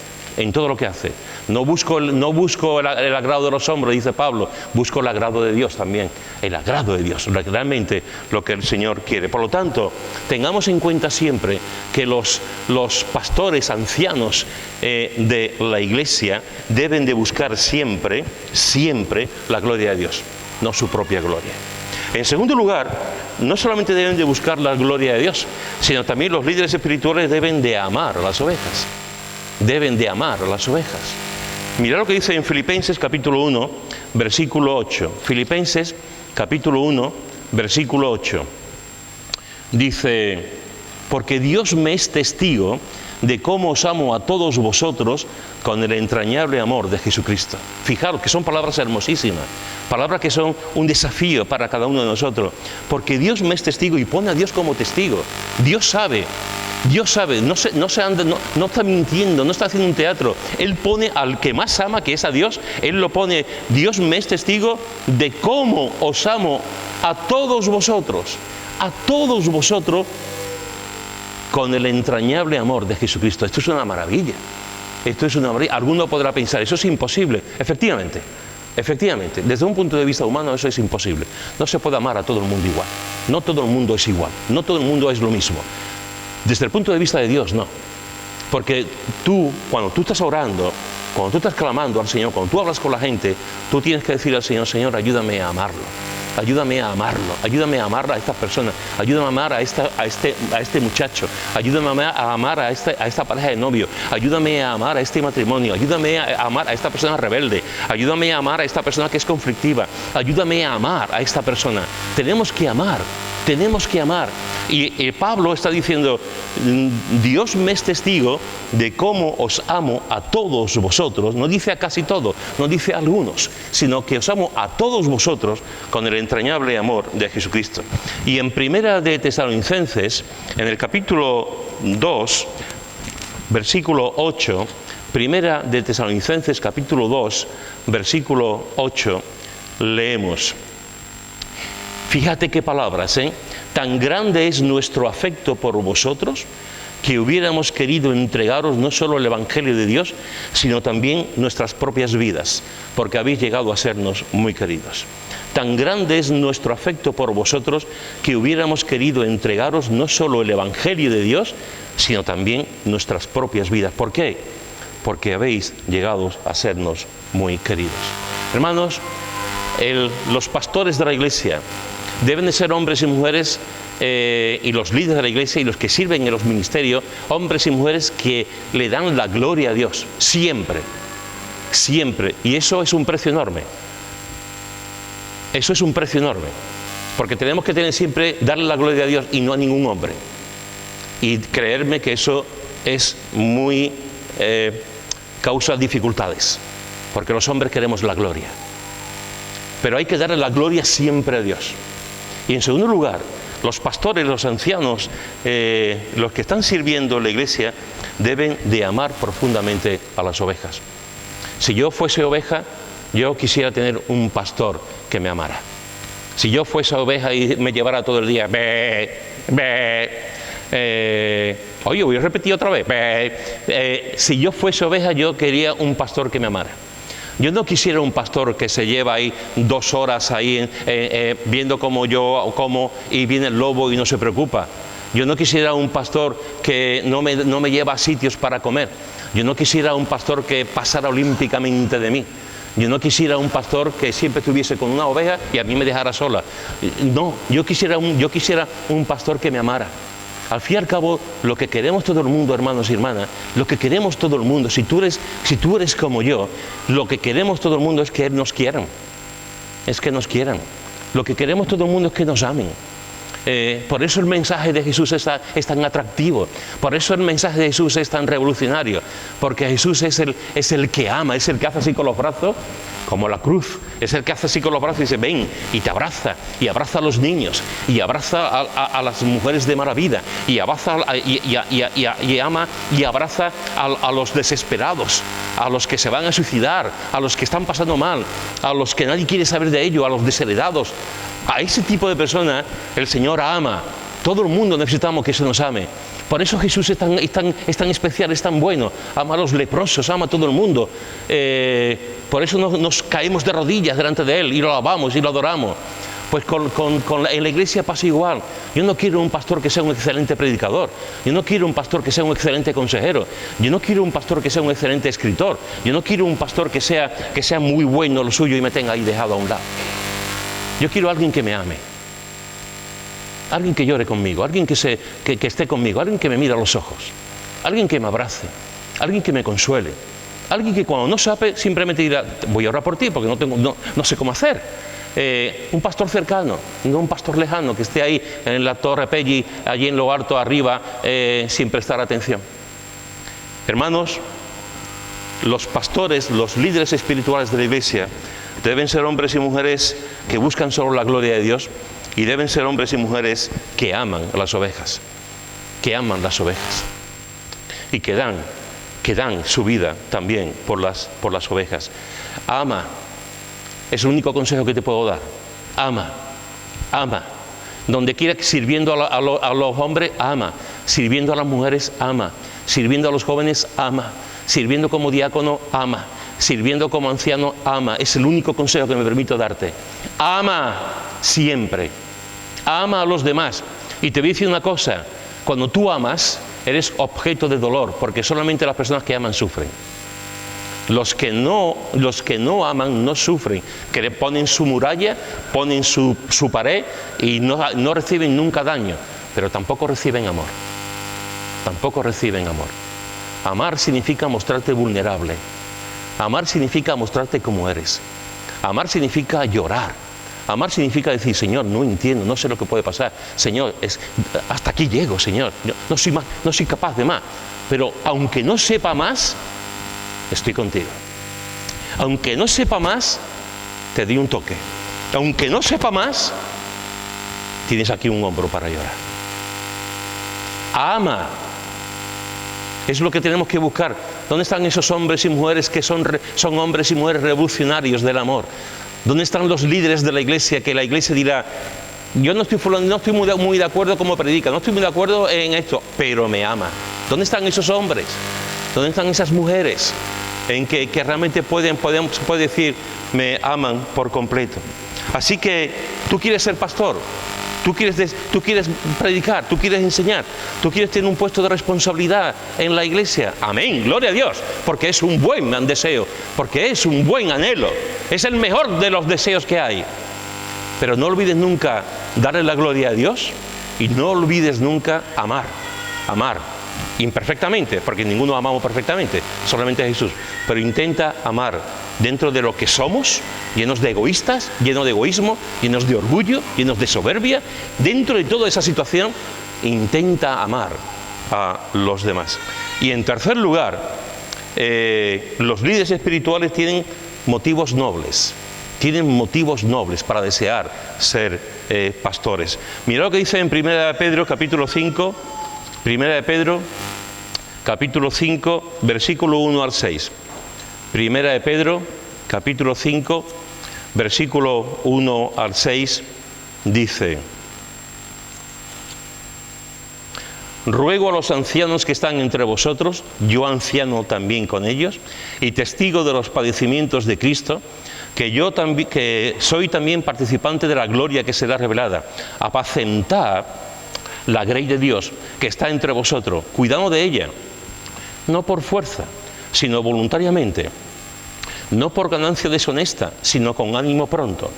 No busco el agrado de los hombres, dice Pablo, busco el agrado de Dios también, el agrado de Dios, realmente lo que el Señor quiere. Por lo tanto, tengamos en cuenta siempre que los pastores ancianos de la iglesia deben de buscar siempre, siempre la gloria de Dios, no su propia gloria. En segundo lugar, no solamente deben de buscar la gloria de Dios, sino también los líderes espirituales deben de amar a las ovejas. Deben de amar a las ovejas. Mirad lo que dice en Filipenses capítulo 1, versículo 8. Filipenses capítulo 1, versículo 8. Dice: porque Dios me es testigo de cómo os amo a todos vosotros con el entrañable amor de Jesucristo. Fijaros que son palabras hermosísimas, palabras que son un desafío para cada uno de nosotros. Porque Dios me es testigo, y pone a Dios como testigo. Dios sabe, no está mintiendo, no está haciendo un teatro. Él pone al que más ama, que es a Dios, Él lo pone: Dios me es testigo de cómo os amo a todos vosotros con el entrañable amor de Jesucristo. Esto es una maravilla. esto es una maravilla. Alguno podrá pensar, eso es imposible. Efectivamente, efectivamente, desde un punto de vista humano eso es imposible. No se puede amar a todo el mundo igual. No todo el mundo es igual, no todo el mundo es lo mismo. Desde el punto de vista de Dios, no. Porque tú, cuando tú estás orando, cuando tú estás clamando al Señor, cuando tú hablas con la gente, tú tienes que decir al Señor, Señor, ayúdame a amarlo. Ayúdame a amarlo, ayúdame a amar a esta persona, ayúdame a amar a este muchacho, ayúdame a amar a esta pareja de novio, ayúdame a amar a este matrimonio, ayúdame a amar a esta persona rebelde, ayúdame a amar a esta persona que es conflictiva, ayúdame a amar a esta persona. Tenemos que amar. Tenemos que amar. Y Pablo está diciendo, Dios me es testigo de cómo os amo a todos vosotros. No dice a casi todos, no dice a algunos, sino que os amo a todos vosotros con el entrañable amor de Jesucristo. Y en Primera de Tesalonicenses, en el capítulo 2, versículo 8, Primera de Tesalonicenses, capítulo 2, versículo 8, leemos. Fíjate qué palabras, ¿eh? Tan grande es nuestro afecto por vosotros que hubiéramos querido entregaros no solo el Evangelio de Dios, sino también nuestras propias vidas, porque habéis llegado a sernos muy queridos. Tan grande es nuestro afecto por vosotros que hubiéramos querido entregaros no solo el Evangelio de Dios, sino también nuestras propias vidas. ¿Por qué? Porque habéis llegado a sernos muy queridos. Hermanos, los pastores de la Iglesia deben de ser hombres y mujeres, y los líderes de la Iglesia y los que sirven en los ministerios, hombres y mujeres que le dan la gloria a Dios, siempre, siempre. Y eso es un precio enorme. Eso es un precio enorme. Porque tenemos que tener siempre, darle la gloria a Dios y no a ningún hombre. Y creerme que eso es muy, causa dificultades. Porque los hombres queremos la gloria. Pero hay que darle la gloria siempre a Dios. Y en segundo lugar, los pastores, los ancianos, los que están sirviendo en la iglesia, deben de amar profundamente a las ovejas. Si yo fuese oveja, yo quisiera tener un pastor que me amara. Si yo fuese oveja y me llevara todo el día, oye, voy a repetir otra vez, si yo fuese oveja, yo quería un pastor que me amara. Yo no quisiera un pastor que se lleva ahí 2 horas ahí viendo cómo yo como y viene el lobo y no se preocupa. Yo no quisiera un pastor que no me lleva a sitios para comer. Yo no quisiera un pastor que pasara olímpicamente de mí. Yo no quisiera un pastor que siempre estuviese con una oveja y a mí me dejara sola. No, yo quisiera un pastor que me amara. Al fin y al cabo, lo que queremos todo el mundo, hermanos y hermanas, lo que queremos todo el mundo, si tú eres como yo, lo que queremos todo el mundo es que nos quieran. Es que nos quieran. Lo que queremos todo el mundo es que nos amen. Por eso el mensaje de Jesús es tan atractivo. Por eso el mensaje de Jesús es tan revolucionario. Porque Jesús es el que ama, es el que hace así con los brazos, como la cruz. Es el que hace así con los brazos y dice, ven, y te abraza. Y abraza a los niños. Y abraza a las mujeres de mala vida. Y abraza, y ama y abraza a los desesperados. A los que se van a suicidar. A los que están pasando mal. A los que nadie quiere saber de ellos. A los desheredados. A ese tipo de personas el Señor ama. Todo el mundo necesitamos que se nos ame. Por eso Jesús es tan especial, es tan bueno. Ama a los leprosos, ama a todo el mundo. Por eso nos caemos de rodillas delante de Él y lo alabamos y lo adoramos. Pues en la iglesia pasa igual. Yo no quiero un pastor que sea un excelente predicador. Yo no quiero un pastor que sea un excelente consejero. Yo no quiero un pastor que sea un excelente escritor. Yo no quiero un pastor que sea muy bueno lo suyo y me tenga ahí dejado a un lado. Yo quiero a alguien que me ame, alguien que llore conmigo, alguien que esté conmigo, alguien que me mire a los ojos, alguien que me abrace, alguien que me consuele, alguien que cuando no sabe simplemente dirá, voy a orar por ti porque no sé cómo hacer. Un pastor cercano, no un pastor lejano que esté ahí en la Torre Pelli, allí en lo alto arriba, sin prestar atención. Hermanos, los pastores, los líderes espirituales de la iglesia, deben ser hombres y mujeres que buscan solo la gloria de Dios y deben ser hombres y mujeres que aman a las ovejas, que aman las ovejas y que dan su vida también por las ovejas. Ama, es el único consejo que te puedo dar. Ama, ama. Donde quiera que sirviendo a los hombres, ama. Sirviendo a las mujeres, ama. Sirviendo a los jóvenes, ama. Sirviendo como diácono, ama. Sirviendo como anciano, ama. Es el único consejo que me permito darte. Ama siempre. Ama a los demás. Y te voy a decir una cosa, cuando tú amas, eres objeto de dolor, porque solamente las personas que aman sufren. Los que no aman no sufren, que le ponen su muralla, ponen su pared y no reciben nunca daño, pero tampoco reciben amor. Tampoco reciben amor. Amar significa mostrarte vulnerable. Amar significa mostrarte como eres. Amar significa llorar. Amar significa decir, Señor, no entiendo, no sé lo que puede pasar. Señor, hasta aquí llego, Señor. No soy capaz de más. Pero aunque no sepa más, estoy contigo. Aunque no sepa más, te di un toque. Aunque no sepa más, tienes aquí un hombro para llorar. Ama. Es lo que tenemos que buscar. ¿Dónde están esos hombres y mujeres que son hombres y mujeres revolucionarios del amor? ¿Dónde están los líderes de la iglesia que la iglesia dirá, yo no estoy muy de acuerdo como predica, no estoy muy de acuerdo en esto, pero me ama? ¿Dónde están esos hombres? ¿Dónde están esas mujeres en que realmente puede decir, me aman por completo? Así que tú quieres ser pastor, tú quieres predicar, tú quieres enseñar, tú quieres tener un puesto de responsabilidad en la iglesia. Amén, gloria a Dios, porque es un buen deseo, porque es un buen anhelo, es el mejor de los deseos que hay. Pero no olvides nunca darle la gloria a Dios y no olvides nunca amar imperfectamente, porque ninguno amamos perfectamente, solamente a Jesús. Pero intenta amar dentro de lo que somos, llenos de egoístas, llenos de egoísmo, llenos de orgullo, llenos de soberbia. Dentro de toda esa situación, intenta amar a los demás. Y en tercer lugar, los líderes espirituales tienen motivos nobles. Tienen motivos nobles para desear ser pastores. Mira lo que dice en 1 de Pedro, capítulo 5, 1 de Pedro, capítulo 5, versículo 1 al 6. 1 de Pedro, capítulo 5, versículo 1 al 6, dice: ruego a los ancianos que están entre vosotros, yo anciano también con ellos, y testigo de los padecimientos de Cristo, que soy también participante de la gloria que será revelada. Apacentad la grey de Dios que está entre vosotros, cuidando de ella, no por fuerza, sino voluntariamente, no por ganancia deshonesta, sino con ánimo pronto,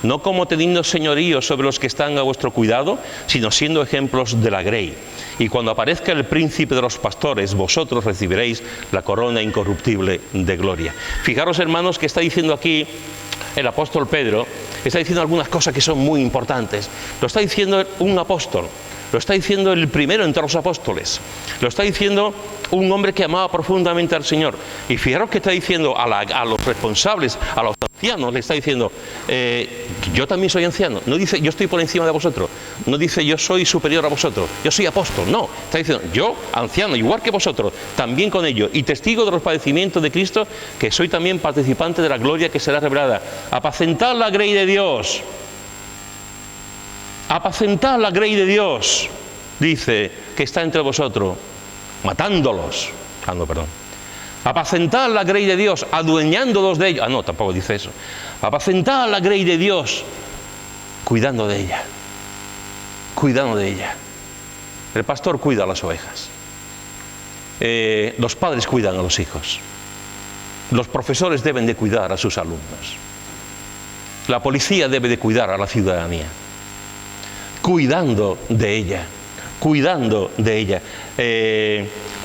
no como teniendo señorío sobre los que están a vuestro cuidado, sino siendo ejemplos de la grey. Y cuando aparezca el príncipe de los pastores, vosotros recibiréis la corona incorruptible de gloria. Fijaros, hermanos, que está diciendo aquí el apóstol Pedro, está diciendo algunas cosas que son muy importantes. Lo está diciendo un apóstol, lo está diciendo el primero entre los apóstoles, lo está diciendo un hombre que amaba profundamente al Señor. Y fijaros que está diciendo a los responsables, a los ancianos, le está diciendo, yo también soy anciano. No dice, yo estoy por encima de vosotros. No dice, yo soy superior a vosotros. Yo soy apóstol. No, está diciendo, yo, anciano, igual que vosotros, también con ellos. Y testigo de los padecimientos de Cristo, que soy también participante de la gloria que será revelada. Apacentad la grey de Dios. Apacentad la grey de Dios, dice, que está entre vosotros, matándolos. Apacentad la grey de Dios, adueñándolos de ellos. No, tampoco dice eso. Apacentad la grey de Dios, cuidando de ella. Cuidando de ella. El pastor cuida a las ovejas. Los padres cuidan a los hijos. Los profesores deben de cuidar a sus alumnos. La policía debe de cuidar a la ciudadanía. Cuidando de ella, cuidando de ella.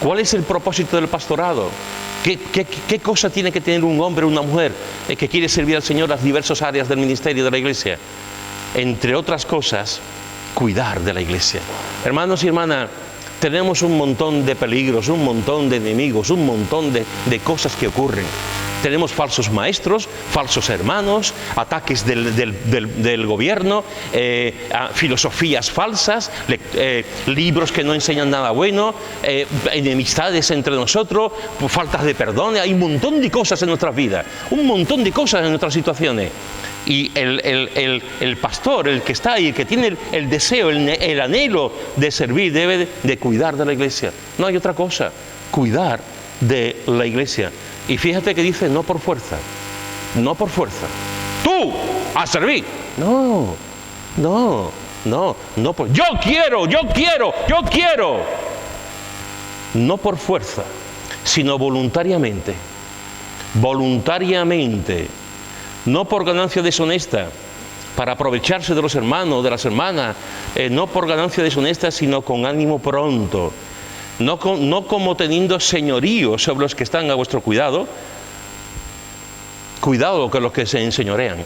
¿Cuál es el propósito del pastorado? ¿Qué cosa tiene que tener un hombre o una mujer que quiere servir al Señor en las diversas áreas del ministerio de la iglesia? Entre otras cosas, cuidar de la iglesia. Hermanos y hermanas, tenemos un montón de peligros, un montón de enemigos, un montón de cosas que ocurren. Tenemos falsos maestros, falsos hermanos, ataques del gobierno, filosofías falsas, libros que no enseñan nada bueno, enemistades entre nosotros, faltas de perdón. Hay un montón de cosas en nuestras vidas, un montón de cosas en nuestras situaciones. Y el pastor, el que está ahí, el que tiene el deseo, el anhelo de servir, debe de cuidar de la iglesia. No hay otra cosa, cuidar de la Iglesia. Y fíjate que dice no por fuerza, no por fuerza. Tú, a servir. No, no, no, no por... Yo quiero. No por fuerza, sino voluntariamente. Voluntariamente. No por ganancia deshonesta, para aprovecharse de los hermanos, de las hermanas, no por ganancia deshonesta, sino con ánimo pronto. No como teniendo señorío sobre los que están a vuestro cuidado. Cuidado con los que se enseñorean.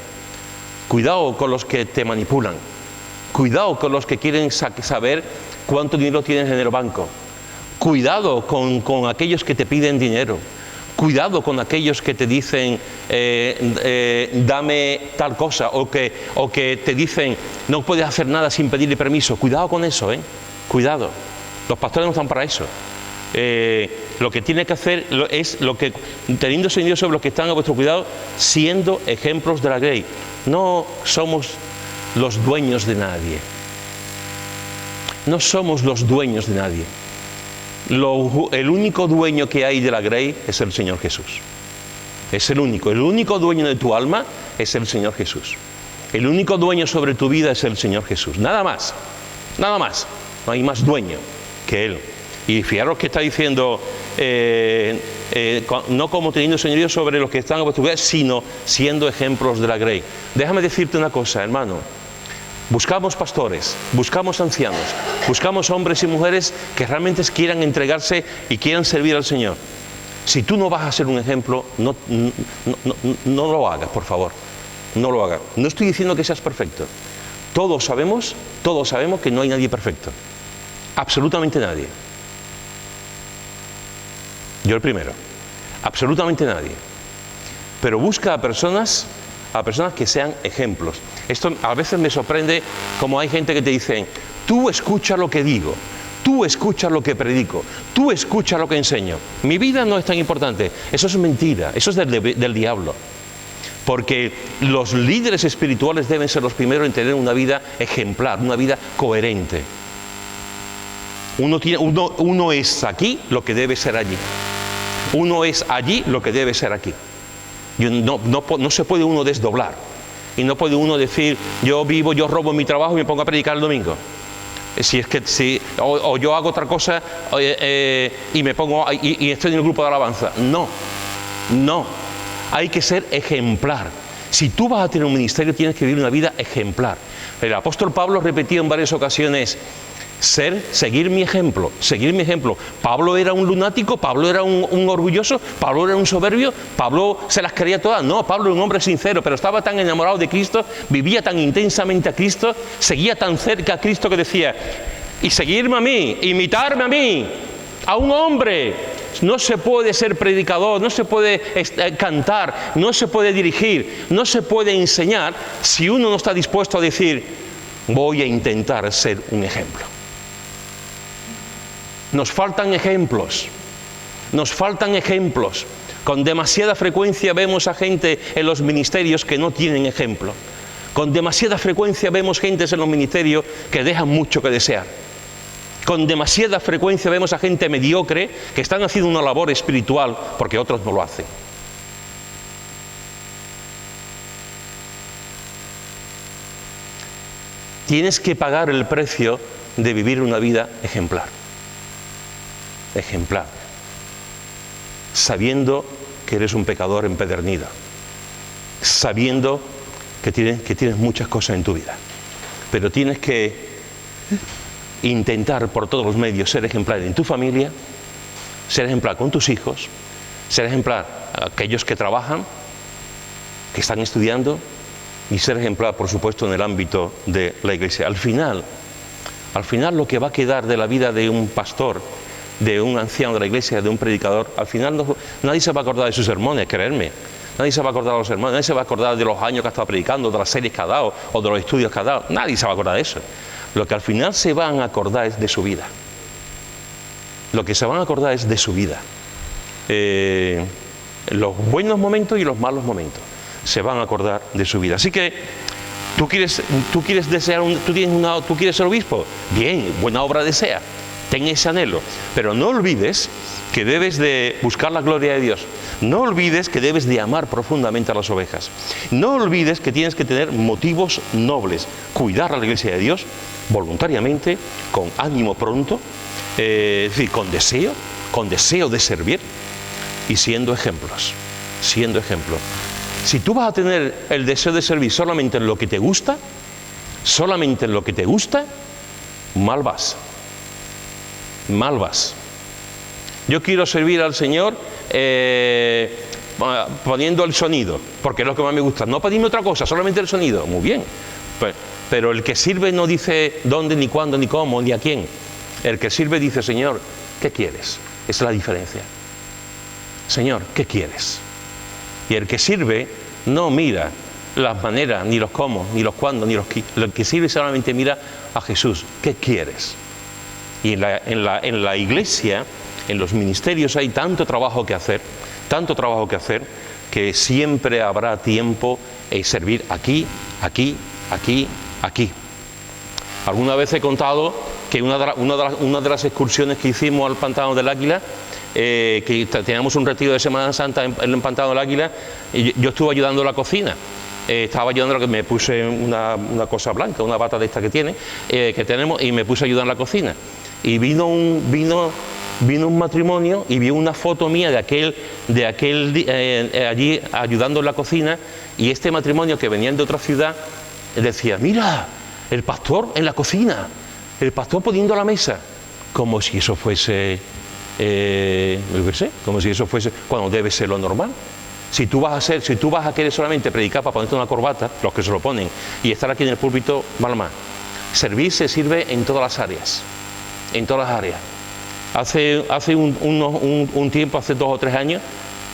Cuidado con los que te manipulan. Cuidado con los que quieren saber cuánto dinero tienes en el banco. Cuidado con aquellos que te piden dinero. Cuidado con aquellos que te dicen dame tal cosa, o que te dicen no puedes hacer nada sin pedirle permiso. Cuidado con eso, cuidado. Los pastores no están para eso. Lo que tiene que hacer es lo que, teniendo señorío sobre los que están a vuestro cuidado, siendo ejemplos de la grey. No somos los dueños de nadie. No somos los dueños de nadie. El único dueño que hay de la grey es el Señor Jesús. Es el único dueño de tu alma es el Señor Jesús. El único dueño sobre tu vida es el Señor Jesús. Nada más, nada más. No hay más dueño que Él. Y fijaros que está diciendo, no como teniendo señorío sobre los que están a vuestra vida, sino siendo ejemplos de la grey. Déjame decirte una cosa, hermano. Buscamos pastores, buscamos ancianos, buscamos hombres y mujeres que realmente quieran entregarse y quieran servir al Señor. Si tú no vas a ser un ejemplo, no lo hagas, por favor. No lo hagas. No estoy diciendo que seas perfecto. Todos sabemos que no hay nadie perfecto. Absolutamente nadie. Yo el primero. Absolutamente nadie. Pero busca a personas que sean ejemplos. Esto a veces me sorprende, como hay gente que te dice, tú escucha lo que digo, tú escucha lo que predico, tú escucha lo que enseño. Mi vida no es tan importante. Eso es mentira, eso es del diablo. Porque los líderes espirituales deben ser los primeros en tener una vida ejemplar, una vida coherente. Uno es aquí lo que debe ser allí. Uno es allí lo que debe ser aquí. No se puede uno desdoblar. Y no puede uno decir, yo robo mi trabajo y me pongo a predicar el domingo. O yo hago otra cosa y me pongo y estoy en el grupo de alabanza. No. Hay que ser ejemplar. Si tú vas a tener un ministerio, tienes que vivir una vida ejemplar. El apóstol Pablo repetía en varias ocasiones, seguir mi ejemplo. Pablo era un lunático, Pablo era un orgulloso, Pablo era un soberbio, Pablo se las creía todas. No, Pablo era un hombre sincero, pero estaba tan enamorado de Cristo, vivía tan intensamente a Cristo, seguía tan cerca a Cristo que decía, y seguirme a mí, imitarme a mí, a un hombre. No se puede ser predicador, no se puede cantar, no se puede dirigir, no se puede enseñar si uno no está dispuesto a decir, voy a intentar ser un ejemplo. Nos faltan ejemplos. Con demasiada frecuencia vemos a gente en los ministerios que no tienen ejemplo. Con demasiada frecuencia vemos gente en los ministerios que dejan mucho que desear. Con demasiada frecuencia vemos a gente mediocre que están haciendo una labor espiritual porque otros no lo hacen. Tienes que pagar el precio de vivir una vida ejemplar. Ejemplar. Sabiendo que eres un pecador empedernido. Sabiendo que tienes muchas cosas en tu vida. Pero tienes que intentar por todos los medios ser ejemplar en tu familia, ser ejemplar con tus hijos, ser ejemplar a aquellos que trabajan, que están estudiando, y ser ejemplar, por supuesto, en el ámbito de la iglesia. Al final lo que va a quedar de la vida de un pastor, de un anciano de la iglesia, de un predicador, al final nadie se va a acordar de sus sermones, creerme. Nadie se va a acordar de los sermones, nadie se va a acordar de los años que ha estado predicando, de las series que ha dado, o de los estudios que ha dado. Nadie se va a acordar de eso. Lo que al final se van a acordar es de su vida. Lo que se van a acordar es de su vida. Los buenos momentos y los malos momentos. Se van a acordar de su vida. Así que tú quieres ser obispo. Bien, buena obra desea. Ten ese anhelo. Pero no olvides que debes de buscar la gloria de Dios. No olvides que debes de amar profundamente a las ovejas. No olvides que tienes que tener motivos nobles. Cuidar a la iglesia de Dios voluntariamente, con ánimo pronto, es decir, con deseo de servir y siendo ejemplos. Siendo ejemplos. Si tú vas a tener el deseo de servir solamente en lo que te gusta, mal vas. Mal vas. Yo quiero servir al Señor poniendo el sonido, porque es lo que más me gusta. No pedirme otra cosa, solamente el sonido. Muy bien. Pero el que sirve no dice dónde, ni cuándo, ni cómo, ni a quién. El que sirve dice, Señor, ¿qué quieres? Esa es la diferencia. Señor, ¿qué quieres? Y el que sirve no mira las maneras, ni los cómo, ni los cuándo, ni los qué. El que sirve solamente mira a Jesús. ¿Qué quieres? Y en la iglesia, en los ministerios hay tanto trabajo que hacer, que siempre habrá tiempo en servir aquí. Alguna vez he contado que una de las excursiones que hicimos al Pantano del Águila, que teníamos un retiro de Semana Santa en el Pantano del Águila, y yo estuve ayudando a la cocina. Estaba ayudando, que me puse una cosa blanca, una bata de esta que tenemos, y me puse a ayudar en la cocina. Y vino un matrimonio y vio una foto mía de aquel allí ayudando en la cocina, y este matrimonio, que venían de otra ciudad, decía, mira, el pastor en la cocina, el pastor poniendo la mesa, como si eso fuese, como si eso fuese, cuando debe ser lo normal. Si tú vas a querer solamente predicar para ponerte una corbata, los que se lo ponen, y estar aquí en el púlpito, mal más. Servir se sirve en todas las áreas, Hace un tiempo, hace 2 o 3 años,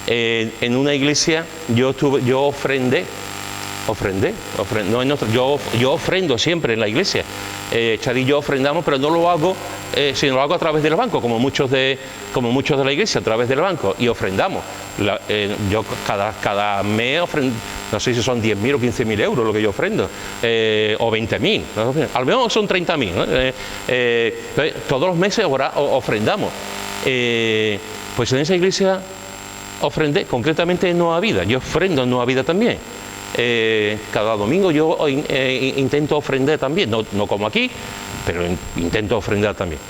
en una iglesia yo ofrendé. Yo ofrendo siempre en la iglesia. Chari y yo ofrendamos, pero no lo hago, sino lo hago a través del banco, como muchos de la iglesia, a través del banco, y ofrendamos. Yo cada mes ofrendo, no sé si son 10.000 o 15.000 euros lo que yo ofrendo, o 20.000, ¿no? Al menos son 30.000, ¿no? Todos los meses ofrendamos. Pues en esa iglesia ofrendé, concretamente en Nueva Vida. Yo ofrendo en Nueva Vida también. Cada domingo yo intento ofrendar también, no como aquí, pero intento ofrendar también.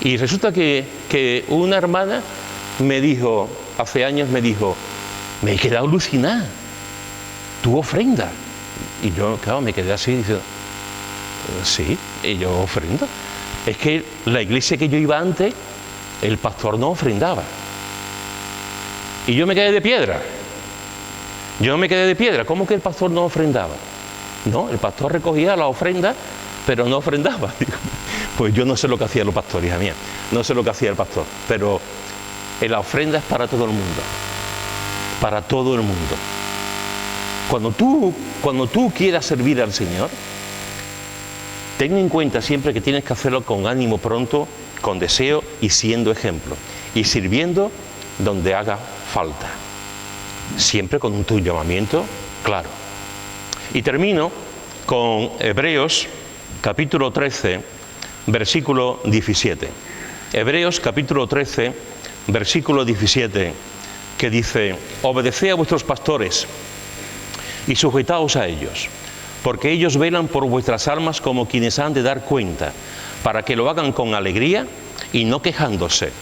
Y resulta que una hermana me dijo, hace años me he quedado alucinada, tú ofrendas. Y yo, claro, me quedé así, diciendo, sí, y yo ofrendo. Es que la iglesia que yo iba antes, el pastor no ofrendaba. Y yo me quedé de piedra. ¿Cómo que el pastor no ofrendaba? No, el pastor recogía la ofrenda, pero no ofrendaba. Pues yo no sé lo que hacían los pastores, hija mía. No sé lo que hacía el pastor. Pero la ofrenda es para todo el mundo. Para todo el mundo. Cuando tú quieras servir al Señor, ten en cuenta siempre que tienes que hacerlo con ánimo pronto, con deseo y siendo ejemplo. Y sirviendo donde haga falta. Siempre con un llamamiento claro. Y termino con Hebreos capítulo 13, versículo 17. Hebreos capítulo 13, versículo 17, que dice, obedeced a vuestros pastores y sujetaos a ellos, porque ellos velan por vuestras almas como quienes han de dar cuenta, para que lo hagan con alegría y no quejándose,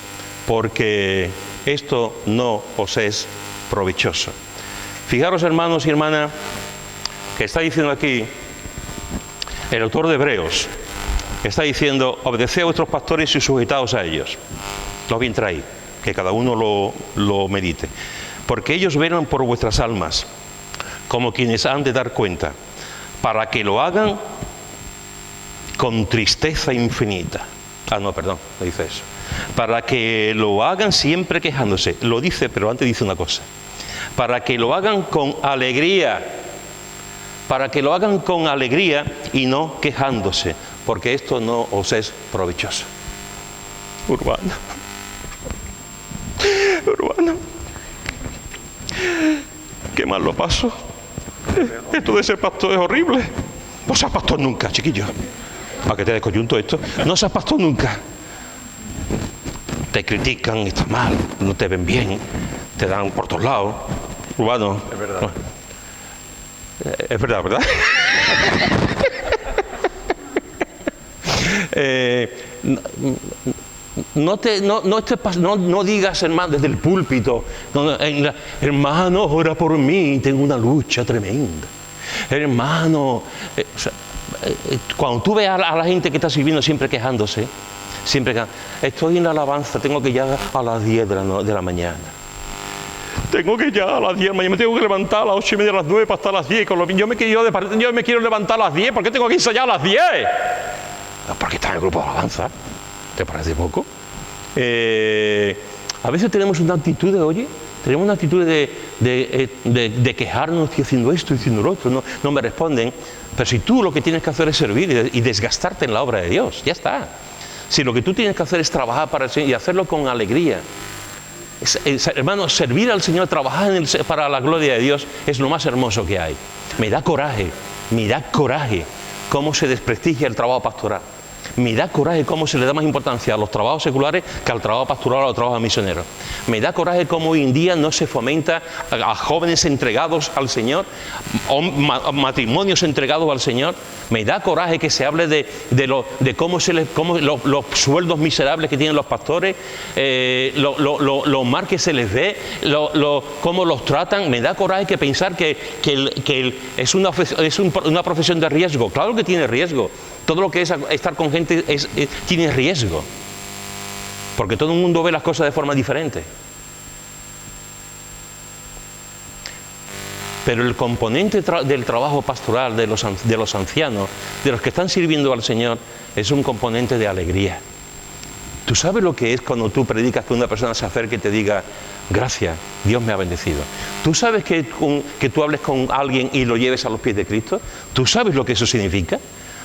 porque esto no os es provechoso. Fijaros, hermanos y hermanas, que está diciendo aquí el autor de Hebreos, está diciendo, obedeced a vuestros pastores y sujetaos a ellos. Lo bien traí, que cada uno lo medite. Porque ellos velan por vuestras almas, como quienes han de dar cuenta, para que lo hagan con tristeza infinita. No dice eso. Para que lo hagan siempre quejándose. Lo dice, pero antes dice una cosa. Para que lo hagan con alegría. Para que lo hagan con alegría y no quejándose. Porque esto no os es provechoso. Urbano. Qué mal lo paso. Esto de ser pastor es horrible. No seas pastor nunca, chiquillo. Para que te descoyunto esto. No seas pastor nunca. te critican, estás mal, no te ven bien, te dan por todos lados. Urbano. Es verdad. Es verdad, ¿verdad? No digas, hermano, desde el púlpito, hermano, ora por mí, tengo una lucha tremenda. Hermano, cuando tú ves a la gente que está sirviendo siempre quejándose, estoy en la alabanza, tengo que llegar a las 10 de la mañana. Tengo que llegar a las 10 de la mañana, me tengo que levantar a las 8:30, a las 9 para estar a las 10. Yo me quiero levantar a las 10, ¿por qué tengo que ensayar a las 10? No, porque está en el grupo de alabanza. ¿Te parece poco? A veces tenemos una actitud de quejarnos, estoy haciendo esto, diciendo lo otro, no me responden. Pero si tú lo que tienes que hacer es servir y desgastarte en la obra de Dios, ya está. Si lo que tú tienes que hacer es trabajar para el Señor y hacerlo con alegría. Hermano, servir al Señor, trabajar para la gloria de Dios es lo más hermoso que hay. Me da coraje cómo se desprestigia el trabajo pastoral. Me da coraje cómo se le da más importancia a los trabajos seculares que al trabajo pastoral o a los trabajos misioneros. Me da coraje cómo hoy en día no se fomenta a jóvenes entregados al Señor, matrimonios entregados al Señor. Me da coraje que se hable de cómo los sueldos miserables que tienen los pastores, lo mal que se les ve, cómo los tratan. Me da coraje que pensar que es una profesión de riesgo. Claro que tiene riesgo. Todo lo que es estar con gente tiene riesgo, porque todo el mundo ve las cosas de forma diferente. Pero el componente del trabajo pastoral de los ancianos, de los que están sirviendo al Señor, es un componente de alegría. ¿Tú sabes lo que es cuando tú predicas que una persona se acerque y te diga, gracias, Dios me ha bendecido? ¿Tú sabes que tú hables con alguien y lo lleves a los pies de Cristo? ¿Tú sabes lo que eso significa?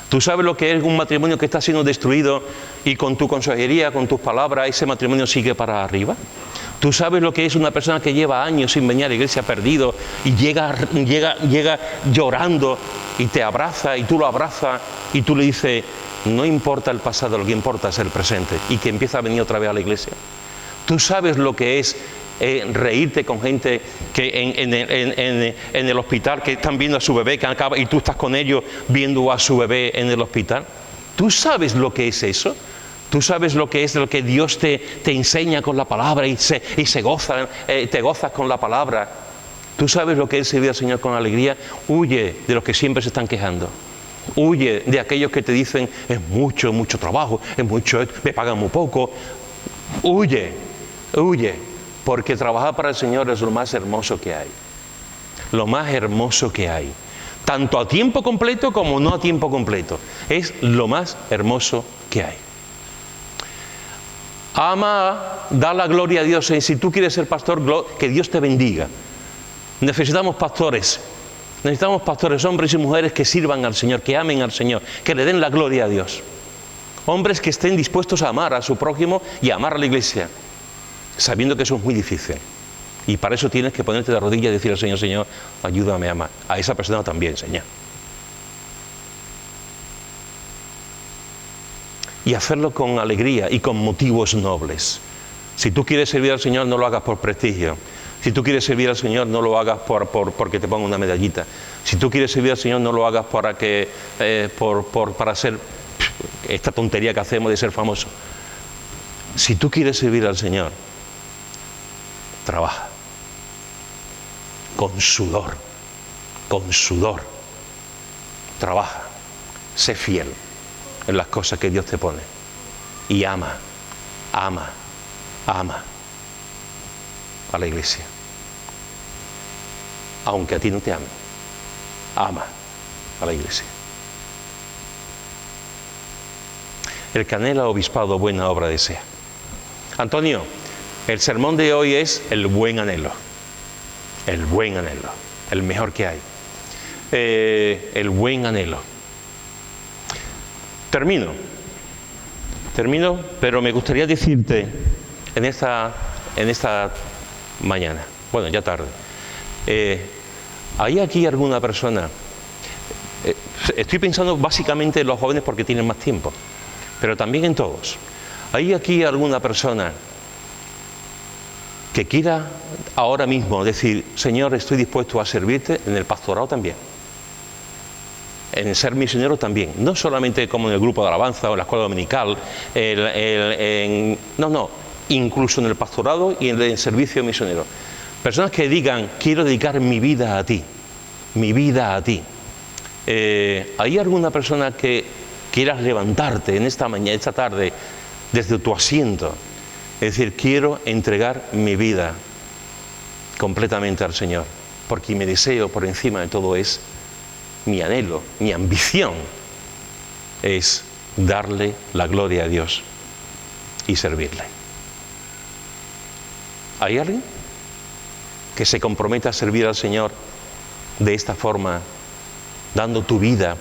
¿Tú sabes lo que es un matrimonio que está siendo destruido y con tu consejería, con tus palabras, ese matrimonio sigue para arriba? ¿Tú sabes lo que es una persona que lleva años sin venir a la iglesia, perdido, y llega llorando y te abraza y tú lo abrazas y tú le dices, no importa el pasado, lo que importa es el presente, y que empieza a venir otra vez a la iglesia? ¿Tú sabes lo que es reírte con gente que en el hospital, que están viendo a su bebé, que acaba, y tú estás con ellos viendo a su bebé en el hospital? ¿Tú sabes lo que es eso? ¿Tú sabes lo que es lo que Dios te enseña con la palabra y te gozas con la palabra? ¿Tú sabes lo que es servir al Señor con alegría? Huye de los que siempre se están quejando. Huye de aquellos que te dicen, es mucho trabajo, me pagan muy poco. Huye, porque trabajar para el Señor es lo más hermoso que hay. Lo más hermoso que hay. Tanto a tiempo completo como no a tiempo completo. Es lo más hermoso que hay. Ama, da la gloria a Dios. Si tú quieres ser pastor, que Dios te bendiga. Necesitamos pastores, hombres y mujeres que sirvan al Señor, que amen al Señor, que le den la gloria a Dios. Hombres que estén dispuestos a amar a su prójimo y a amar a la iglesia, sabiendo que eso es muy difícil. Y para eso tienes que ponerte de rodillas y decir al Señor, Señor, ayúdame a amar a esa persona también, Señor. Y hacerlo con alegría y con motivos nobles. Si tú quieres servir al Señor, no lo hagas por prestigio. Si tú quieres servir al Señor, no lo hagas porque te ponga una medallita. Si tú quieres servir al Señor, no lo hagas para hacer esta tontería que hacemos de ser famoso. Si tú quieres servir al Señor, trabaja. Con sudor. Trabaja. Sé fiel en las cosas que Dios te pone. Y ama a la iglesia. Aunque a ti no te amen, ama a la iglesia. El que anhela obispado, buena obra desea. Antonio, el sermón de hoy es el buen anhelo. El buen anhelo. El mejor que hay. El buen anhelo. Termino, pero me gustaría decirte en esta mañana, bueno, ya tarde, ¿hay aquí alguna persona? Estoy pensando básicamente en los jóvenes porque tienen más tiempo, pero también en todos. ¿Hay aquí alguna persona que quiera ahora mismo decir, Señor, estoy dispuesto a servirte en el pastorado también, en el ser misionero también, no solamente como en el grupo de alabanza o en la escuela dominical, no, incluso en el pastorado y en el servicio misionero. Personas que digan, quiero dedicar mi vida a ti, mi vida a ti. ¿Hay alguna persona que quieras levantarte en esta mañana, esta tarde, desde tu asiento? Es decir, quiero entregar mi vida completamente al Señor, porque mi deseo por encima de todo es, mi anhelo, mi ambición es darle la gloria a Dios y servirle. ¿Hay alguien que se comprometa a servir al Señor de esta forma, dando tu vida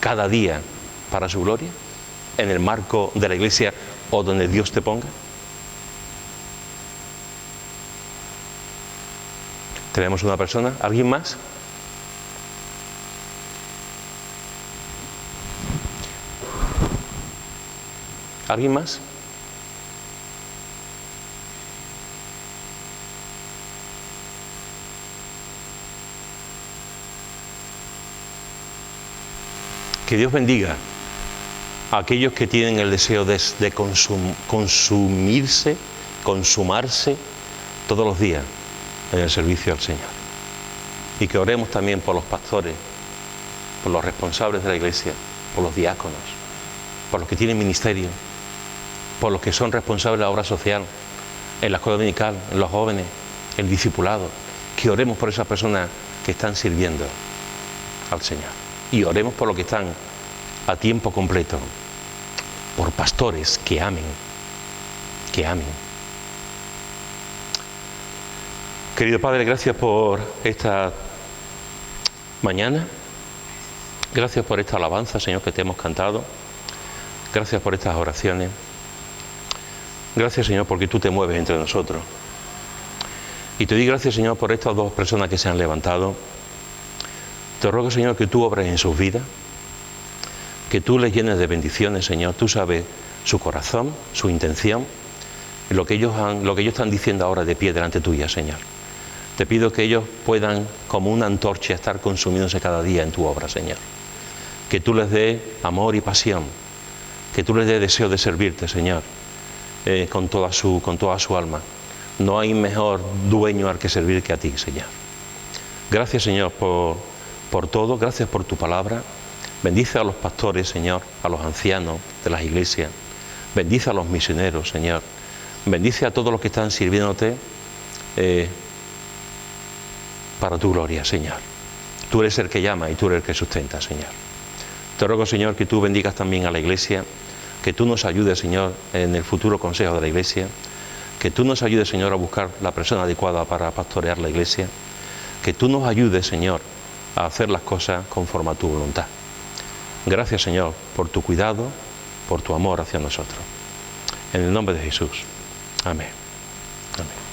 cada día para su gloria, en el marco de la iglesia o donde Dios te ponga? ¿Tenemos una persona? ¿Alguien más? ¿Alguien más? Que Dios bendiga a aquellos que tienen el deseo de consumarse todos los días en el servicio al Señor. Y que oremos también por los pastores, por los responsables de la iglesia, por los diáconos, por los que tienen ministerio, por los que son responsables de la obra social, en la escuela dominical, en los jóvenes, el discipulado. Que oremos por esas personas que están sirviendo al Señor. Y oremos por los que están a tiempo completo, por pastores que amen, que amen. Querido Padre, gracias por esta mañana, gracias por esta alabanza, Señor, que te hemos cantado, gracias por estas oraciones, gracias, Señor, porque tú te mueves entre nosotros. Y te doy gracias, Señor, por estas dos personas que se han levantado. Te ruego, Señor, que tú obres en sus vidas, que tú les llenes de bendiciones, Señor. Tú sabes su corazón, su intención, lo que ellos están diciendo ahora de pie delante tuya, Señor. Te pido que ellos puedan, como una antorcha, estar consumiéndose cada día en tu obra, Señor. Que tú les des amor y pasión, que tú les des deseo de servirte, Señor, con toda su alma. No hay mejor dueño al que servir que a ti, Señor. Gracias, Señor, por todo, gracias por tu palabra. Bendice a los pastores, Señor, a los ancianos de las iglesias. Bendice a los misioneros, Señor. Bendice a todos los que están sirviéndote para tu gloria, Señor. Tú eres el que llama y tú eres el que sustenta, Señor. Te ruego, Señor, que tú bendigas también a la iglesia, que tú nos ayudes, Señor, en el futuro consejo de la iglesia, que tú nos ayudes, Señor, a buscar la persona adecuada para pastorear la iglesia, que tú nos ayudes, Señor, a hacer las cosas conforme a tu voluntad. Gracias, Señor, por tu cuidado, por tu amor hacia nosotros. En el nombre de Jesús. Amén. Amén.